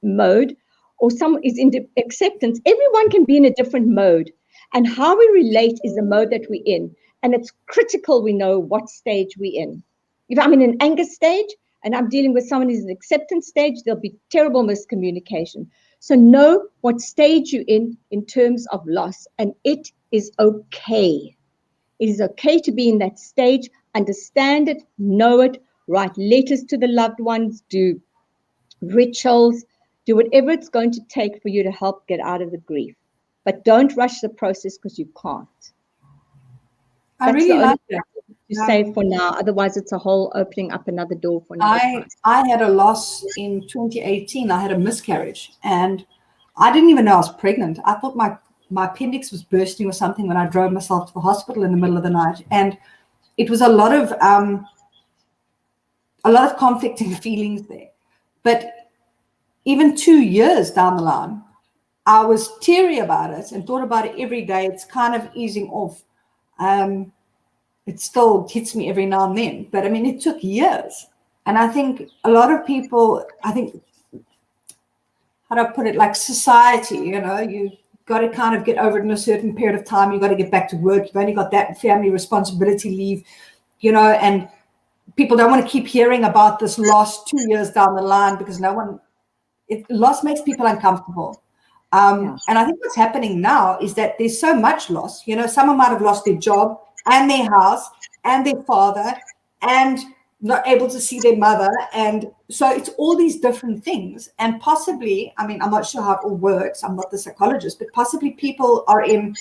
mode, or someone is in acceptance, everyone can be in a different mode. And how we relate is the mode that we're in. And it's critical we know what stage we're in. If I'm in an anger stage and I'm dealing with someone who's in an acceptance stage, there'll be terrible miscommunication. So know what stage you're in terms of loss. And it is okay. It is okay to be in that stage. Understand it, know it, write letters to the loved ones, do rituals, do whatever it's going to take for you to help get out of the grief. But don't rush the process because you can't. I really like that. To say for now, otherwise it's a whole opening up another door for another time. I had a loss in 2018. I had a miscarriage, and I didn't even know I was pregnant. I thought my appendix was bursting or something when I drove myself to the hospital in the middle of the night, and it was a lot of conflicting feelings there. But even 2 years down the line, I was teary about it and thought about it every day. It's kind of easing off. It still hits me every now and then, but I mean, it took years. And I think a lot of people, how do I put it, like society, you got to kind of get over it in a certain period of time. You've got to get back to work. You've only got that family responsibility leave, and people don't want to keep hearing about this loss 2 years down the line because loss makes people uncomfortable. And I think what's happening now is that there's so much loss. Someone might have lost their job and their house and their father and not able to see their mother. And so it's all these different things. And possibly, I'm not sure how it all works. I'm not the psychologist, but possibly people are in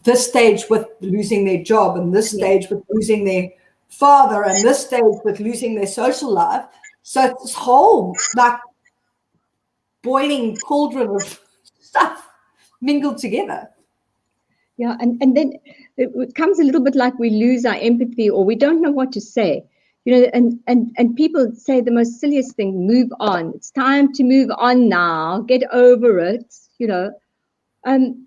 this stage with losing their job and this stage with losing their father and this stage with losing their social life. So it's this whole boiling cauldron of stuff mingled together. Yeah, and then it comes a little bit like we lose our empathy or we don't know what to say. And people say the most silliest thing, move on. It's time to move on now. Get over it.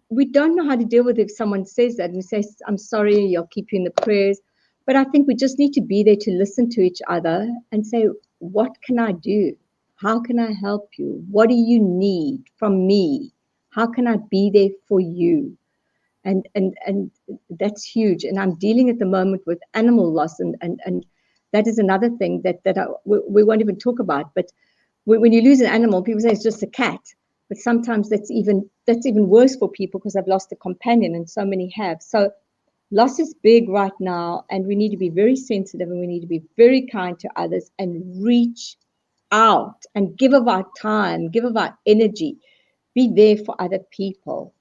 We don't know how to deal with if someone says that and we say, I'm sorry, I'll keep you in the prayers. But I think we just need to be there to listen to each other and say, what can I do? How can I help you? What do you need from me? How can I be there for you? And that's huge. And I'm dealing at the moment with animal loss, and that is another thing that we won't even talk about. But when you lose an animal, people say it's just a cat, but sometimes that's even worse for people because I've lost a companion, and so many have. So loss is big right now, and we need to be very sensitive, and we need to be very kind to others, and reach out and give of our time, give of our energy, be there for other people.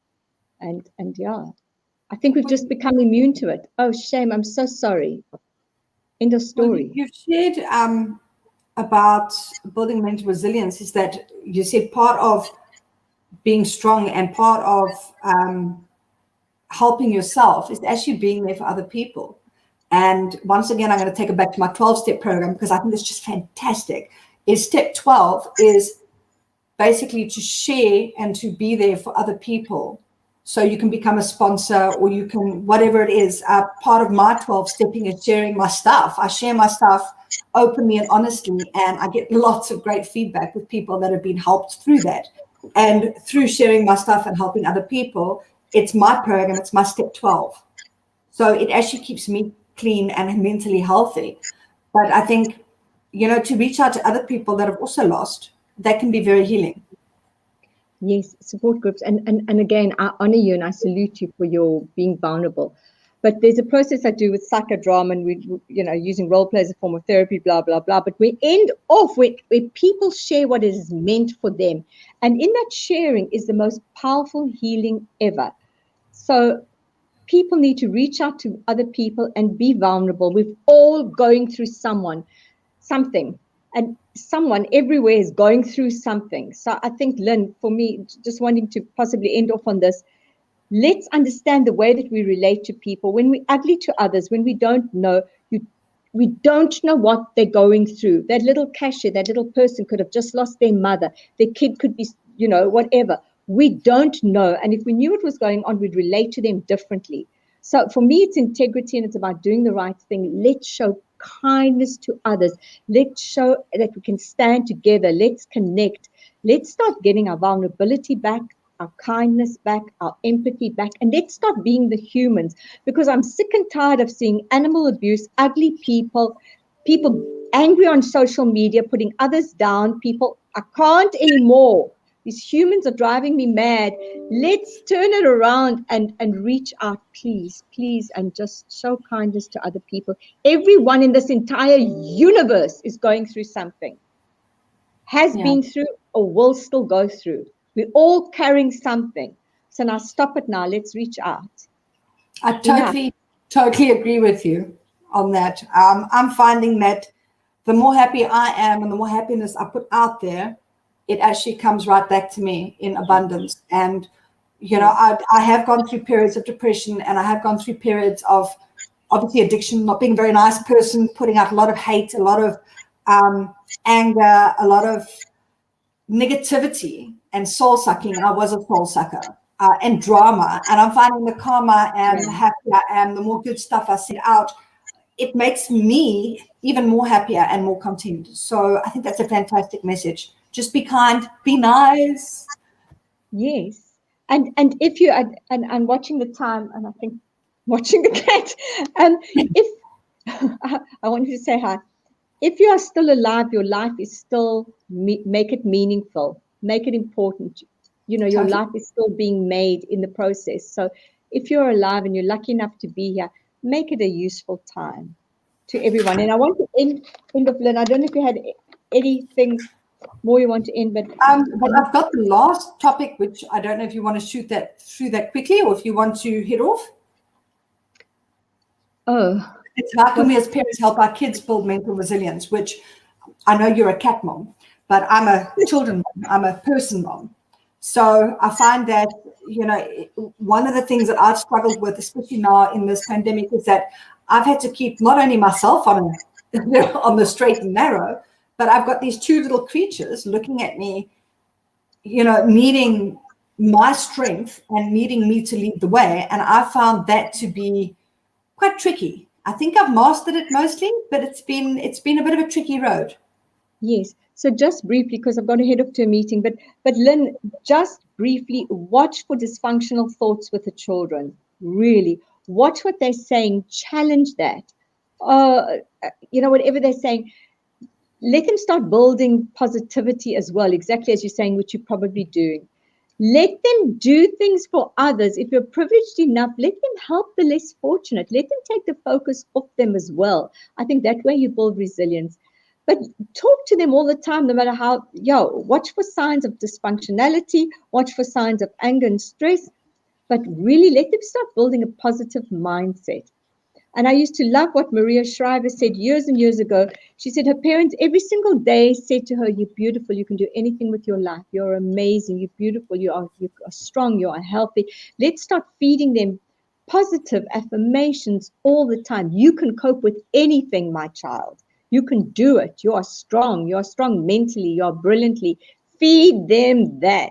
And yeah, I think we've just become immune to it. Oh, shame. I'm so sorry. End of story. Well, you've shared about building mental resilience is that you said part of being strong and part of helping yourself is actually being there for other people. And once again, I'm going to take it back to my 12-step program because I think it's just fantastic. Step 12 is basically to share and to be there for other people. So you can become a sponsor or you can, whatever it is. Part of my 12 stepping is sharing my stuff. I share my stuff openly and honestly, and I get lots of great feedback with people that have been helped through that. And through sharing my stuff and helping other people, it's my program, it's my step 12. So it actually keeps me clean and mentally healthy. But I think, to reach out to other people that have also lost, that can be very healing. Yes, support groups. And again, I honor you and I salute you for your being vulnerable. But there's a process I do with psychodrama, and we, using role play as a form of therapy, blah, blah, blah. But we end off where people share what is meant for them. And in that sharing is the most powerful healing ever. So people need to reach out to other people and be vulnerable. We're all going through something. And someone everywhere is going through something. So I think, Lynne, for me, just wanting to possibly end off on this, let's understand the way that we relate to people. When we're ugly to others, when we don't know, we don't know what they're going through. That little cashier, that little person could have just lost their mother. Their kid could be, whatever. We don't know. And if we knew what was going on, we'd relate to them differently. So for me, it's integrity and it's about doing the right thing. Let's show kindness to others. Let's show that we can stand together. Let's connect. Let's start getting our vulnerability back, our kindness back, our empathy back, and let's start being the humans, because I'm sick and tired of seeing animal abuse, ugly people angry on social media, putting others down. I can't anymore. These humans are driving me mad. Let's turn it around and reach out, please, and just show kindness to other people. Everyone in this entire universe is going through something, has been through, or will still go through. We're all carrying something. So now stop it now. Let's reach out. I totally agree with you on that. I'm finding that the more happy I am and the more happiness I put out there, it actually comes right back to me in abundance. And, I have gone through periods of depression, and I have gone through periods of obviously addiction, not being a very nice person, putting out a lot of hate, a lot of anger, a lot of negativity and soul sucking. I was a soul sucker and drama. And I'm finding the calmer and the happier I am, the more good stuff I send out, it makes me even more happier and more content. So I think that's a fantastic message. Just be kind, be nice. Yes. And if you are, and I'm watching the time, and I think watching the cat, if I want you to say hi. If you are still alive, your life is still, make it meaningful, make it important. Your life is still being made in the process. So if you're alive and you're lucky enough to be here, make it a useful time to everyone. And I want to end of Lynne. I don't know if you had anything more you want to end, but I've got the last topic, which I don't know if you want to shoot that through that quickly, or if you want to hit off. It's how can we as parents help our kids build mental resilience, which I know you're a cat mom, but I'm a children mom, I'm a person mom. So I find that, one of the things that I've struggled with, especially now in this pandemic, is that I've had to keep not only myself on the straight and narrow, but I've got these two little creatures looking at me, needing my strength and needing me to lead the way. And I found that to be quite tricky. I think I've mastered it mostly, but it's been a bit of a tricky road. Yes. So just briefly, because I've got to head off to a meeting, but Lynne, just briefly, watch for dysfunctional thoughts with the children. Really, watch what they're saying. Challenge that. Whatever they're saying, let them start building positivity as well. Exactly as you're saying, which you're probably doing. Let them do things for others. If you're privileged enough, let them help the less fortunate. Let them take the focus off them as well. I think that way you build resilience. But talk to them all the time, no matter how, watch for signs of dysfunctionality, watch for signs of anger and stress, but really let them start building a positive mindset. And I used to love what Maria Shriver said years and years ago. She said her parents every single day said to her, "You're beautiful, you can do anything with your life, you're amazing, you're beautiful, you are strong, you are healthy." Let's start feeding them positive affirmations all the time. You can cope with anything, my child. You can do it. You are strong. You are strong mentally. You are brilliantly. Feed them that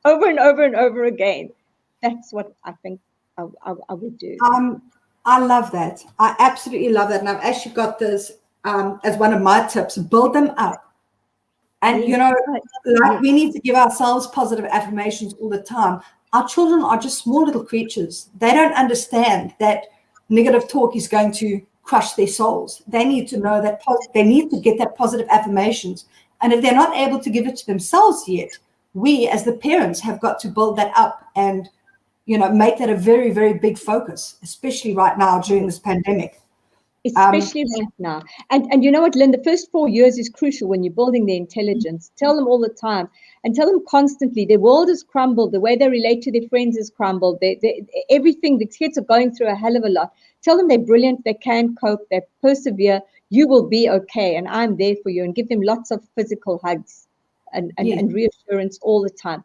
over and over and over again. That's what I think I would do. I love that. I absolutely love that. And I've actually got this as one of my tips: build them up. And, we need to give ourselves positive affirmations all the time. Our children are just small little creatures. They don't understand that negative talk is going to crush their souls. They need to know that they need to get that positive affirmations. And if they're not able to give it to themselves yet, we as the parents have got to build that up and, make that a very, very big focus, especially right now during this pandemic. Especially right now. And you know what, Lynne, the first 4 years is crucial when you're building their intelligence. Tell them all the time and tell them constantly their world has crumbled. The way they relate to their friends has crumbled. Everything, the kids are going through a hell of a lot. Tell them they're brilliant, they can cope, they persevere, you will be okay, and I'm there for you, and give them lots of physical hugs and reassurance all the time.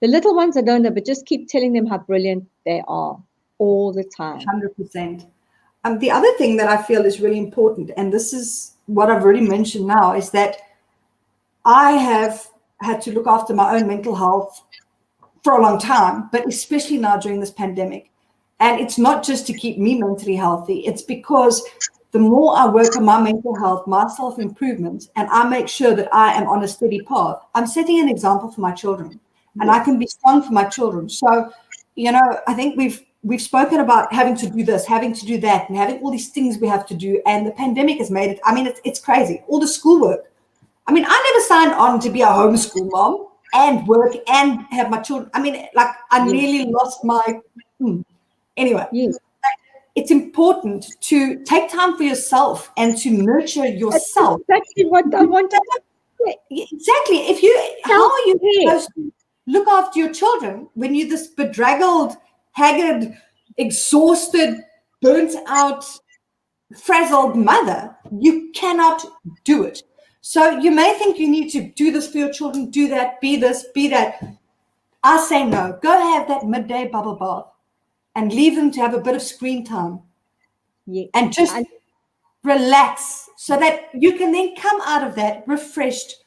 The little ones, I don't know, but just keep telling them how brilliant they are all the time. 100%. The other thing that I feel is really important, and this is what I've already mentioned now, is that I have had to look after my own mental health for a long time, but especially now during this pandemic. And it's not just to keep me mentally healthy. It's because the more I work on my mental health, my self-improvement, and I make sure that I am on a steady path, I'm setting an example for my children. And I can be strong for my children. So, I think we've spoken about having to do this, having to do that, and having all these things we have to do. And the pandemic has made it, it's crazy. All the schoolwork. I never signed on to be a homeschool mom and work and have my children. I nearly lost my... Anyway, it's important to take time for yourself and to nurture yourself. That's exactly what I wanted. Exactly. How are you supposed to look after your children when you're this bedraggled, haggard, exhausted, burnt out, frazzled mother? You cannot do it. So you may think you need to do this for your children, do that, be this, be that. I say no. Go have that midday bubble bath and leave them to have a bit of screen time and just relax so that you can then come out of that refreshed.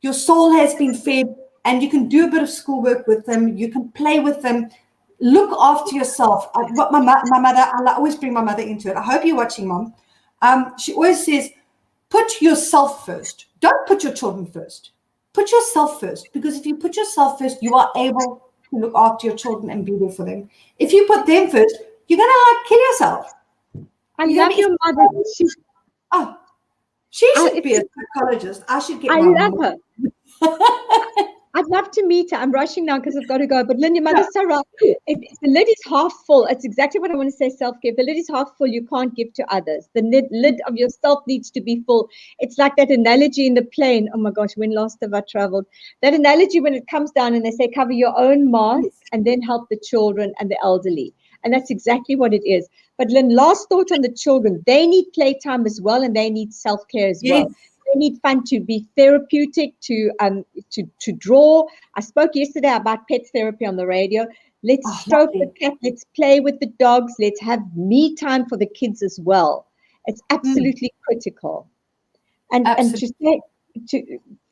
Your soul has been fed and you can do a bit of schoolwork with them. You can play with them. Look after yourself. What my mother, I always bring my mother into it. I hope you're watching, Mom. She always says, put yourself first. Don't put your children first. Put yourself first, because if you put yourself first, you are able to look after your children and be there for them. If you put them first, you're gonna kill yourself. I love your mother. She should be a psychologist. I should get. I love her. I'd love to meet her. I'm rushing now because I've got to go. But Lynne, your mother's so right. If the lid is half full, it's exactly what I want to say, self-care. If the lid is half full, you can't give to others. The lid of yourself needs to be full. It's like that analogy in the plane. Oh my gosh, when last have I traveled? That analogy when it comes down and they say cover your own mask and then help the children and the elderly. And that's exactly what it is. But Lynne, last thought on the children. They need playtime as well, and they need self-care as well. They need fun to be therapeutic, to draw. I spoke yesterday about pet therapy on the radio. Let's stroke the cat. Let's play with the dogs. Let's have me time for the kids as well. It's absolutely critical. And to say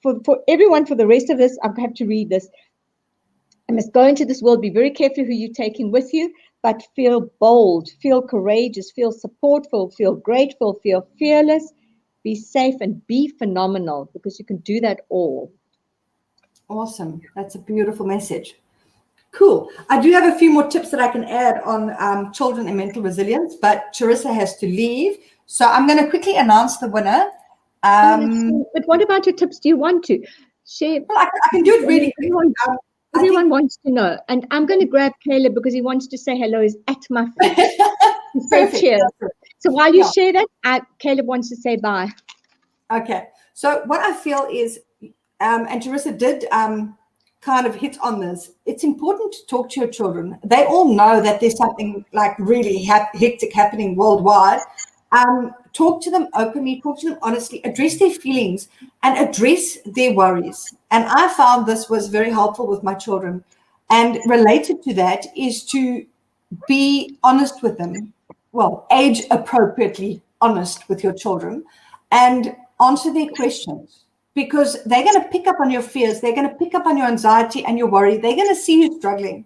for everyone, for the rest of this, I have to read this. I must go into this world, be very careful who you're taking with you, but feel bold, feel courageous, feel supportful, feel grateful, feel fearless, be safe, and be phenomenal, because you can do that all. Awesome. That's a beautiful message. Cool. I do have a few more tips that I can add on children and mental resilience, but Charissa has to leave. So I'm going to quickly announce the winner. But what about your tips? Do you want to share? Well, I can do it really quickly. Everyone wants to know. And I'm going to grab Caleb because he wants to say hello. He's at my feet. Say cheers. So while you share that, Caleb wants to say bye. Okay. So what I feel is, and Charissa did kind of hit on this, it's important to talk to your children. They all know that there's something like really hectic happening worldwide. Talk to them openly, talk to them honestly, address their feelings and address their worries. And I found this was very helpful with my children. And related to that is to be honest with them. Well, age appropriately honest with your children and answer their questions, because they're going to pick up on your fears. They're going to pick up on your anxiety and your worry. They're going to see you struggling.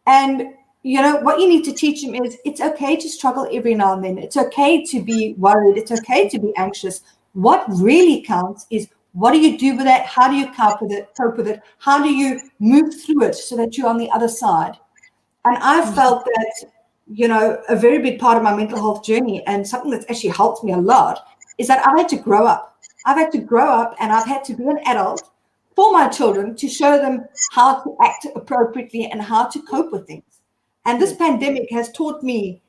And you know, what you need to teach them is it's okay to struggle every now and then. It's okay to be worried. It's okay to be anxious. What really counts is, what do you do with that? How do you cope with it? How do you move through it so that you're on the other side? And I felt that, you know, a very big part of my mental health journey, and something that's actually helped me a lot, is that I've had to grow up. I've had to grow up and I've had to be an adult for my children to show them how to act appropriately and how to cope with things. And this pandemic has taught me,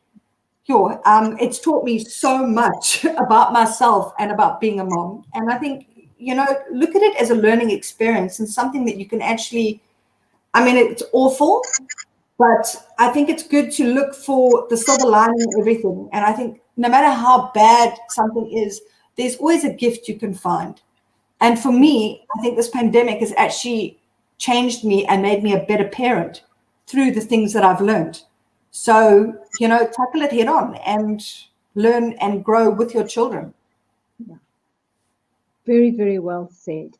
it's taught me so much about myself and about being a mom. And I think, you know, look at it as a learning experience and something that you can actually, I mean, it's awful, but I think it's good to look for the silver lining in everything. And I think no matter how bad something is, there's always a gift you can find. And for me, I think this pandemic has actually changed me and made me a better parent through the things that I've learned. So, you know, tackle it head on and learn and grow with your children. Yeah. Very, very well said.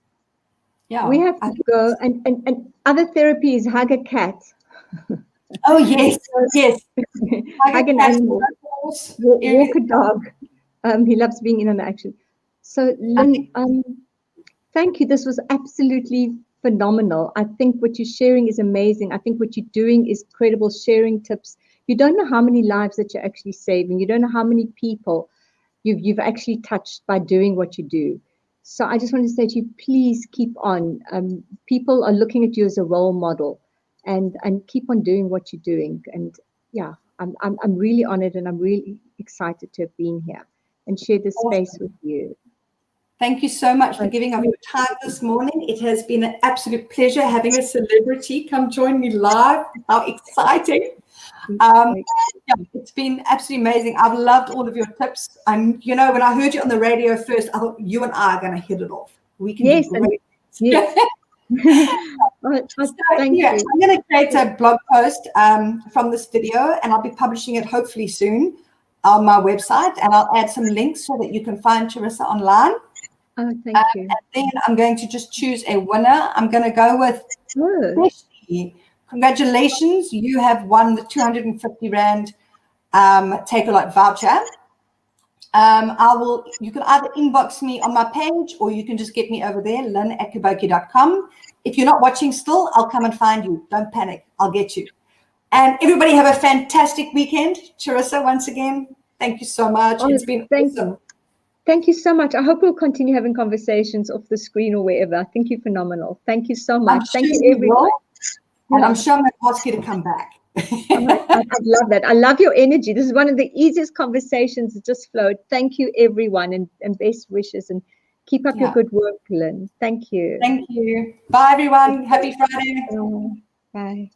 Yeah. We have to go, and other therapy is hug a cat. Oh, yes, yes. Hug an animal, walk a dog. He loves being in an action. So, Lynne, thank you. This was absolutely phenomenal. I think what you're sharing is amazing. I think what you're doing is credible, sharing tips. You don't know how many lives that you're actually saving. You don't know how many people you've actually touched by doing what you do. So I just want to say to you, please keep on. People are looking at you as a role model, and keep on doing what you're doing. And yeah, I'm really honored, and I'm really excited to have been here and share this space with you. Thank you so much for giving up your time this morning. It has been an absolute pleasure having a celebrity come join me live. How exciting. Yeah, it's been absolutely amazing. I've loved all of your tips. You know, when I heard you on the radio first, I thought you and I are going to hit it off. We can do great. Yes. Thank you. I'm going to create a blog post from this video, and I'll be publishing it hopefully soon on my website, and I'll add some links so that you can find Charissa online. Oh, thank you. And then I'm going to just choose a winner. I'm going to go with Bestie. Congratulations. You have won the 250 Rand Take-A-Lot voucher. You can either inbox me on my page, or you can just get me over there, lynne@kaboutjie.com. If you're not watching still, I'll come and find you. Don't panic. I'll get you. And everybody have a fantastic weekend. Charissa, once again, thank you so much. It's been awesome. Thank you so much. I hope we'll continue having conversations off the screen or wherever. I think you're phenomenal. Thank you so much. Thank you, everyone. And I'm sure I'm going to ask you to come back. I'd love that. I love your energy. This is one of the easiest conversations that just flowed. Thank you, everyone, and best wishes. And keep up your good work, Lynne. Thank you. Thank you. Bye, everyone. Happy Friday. Bye.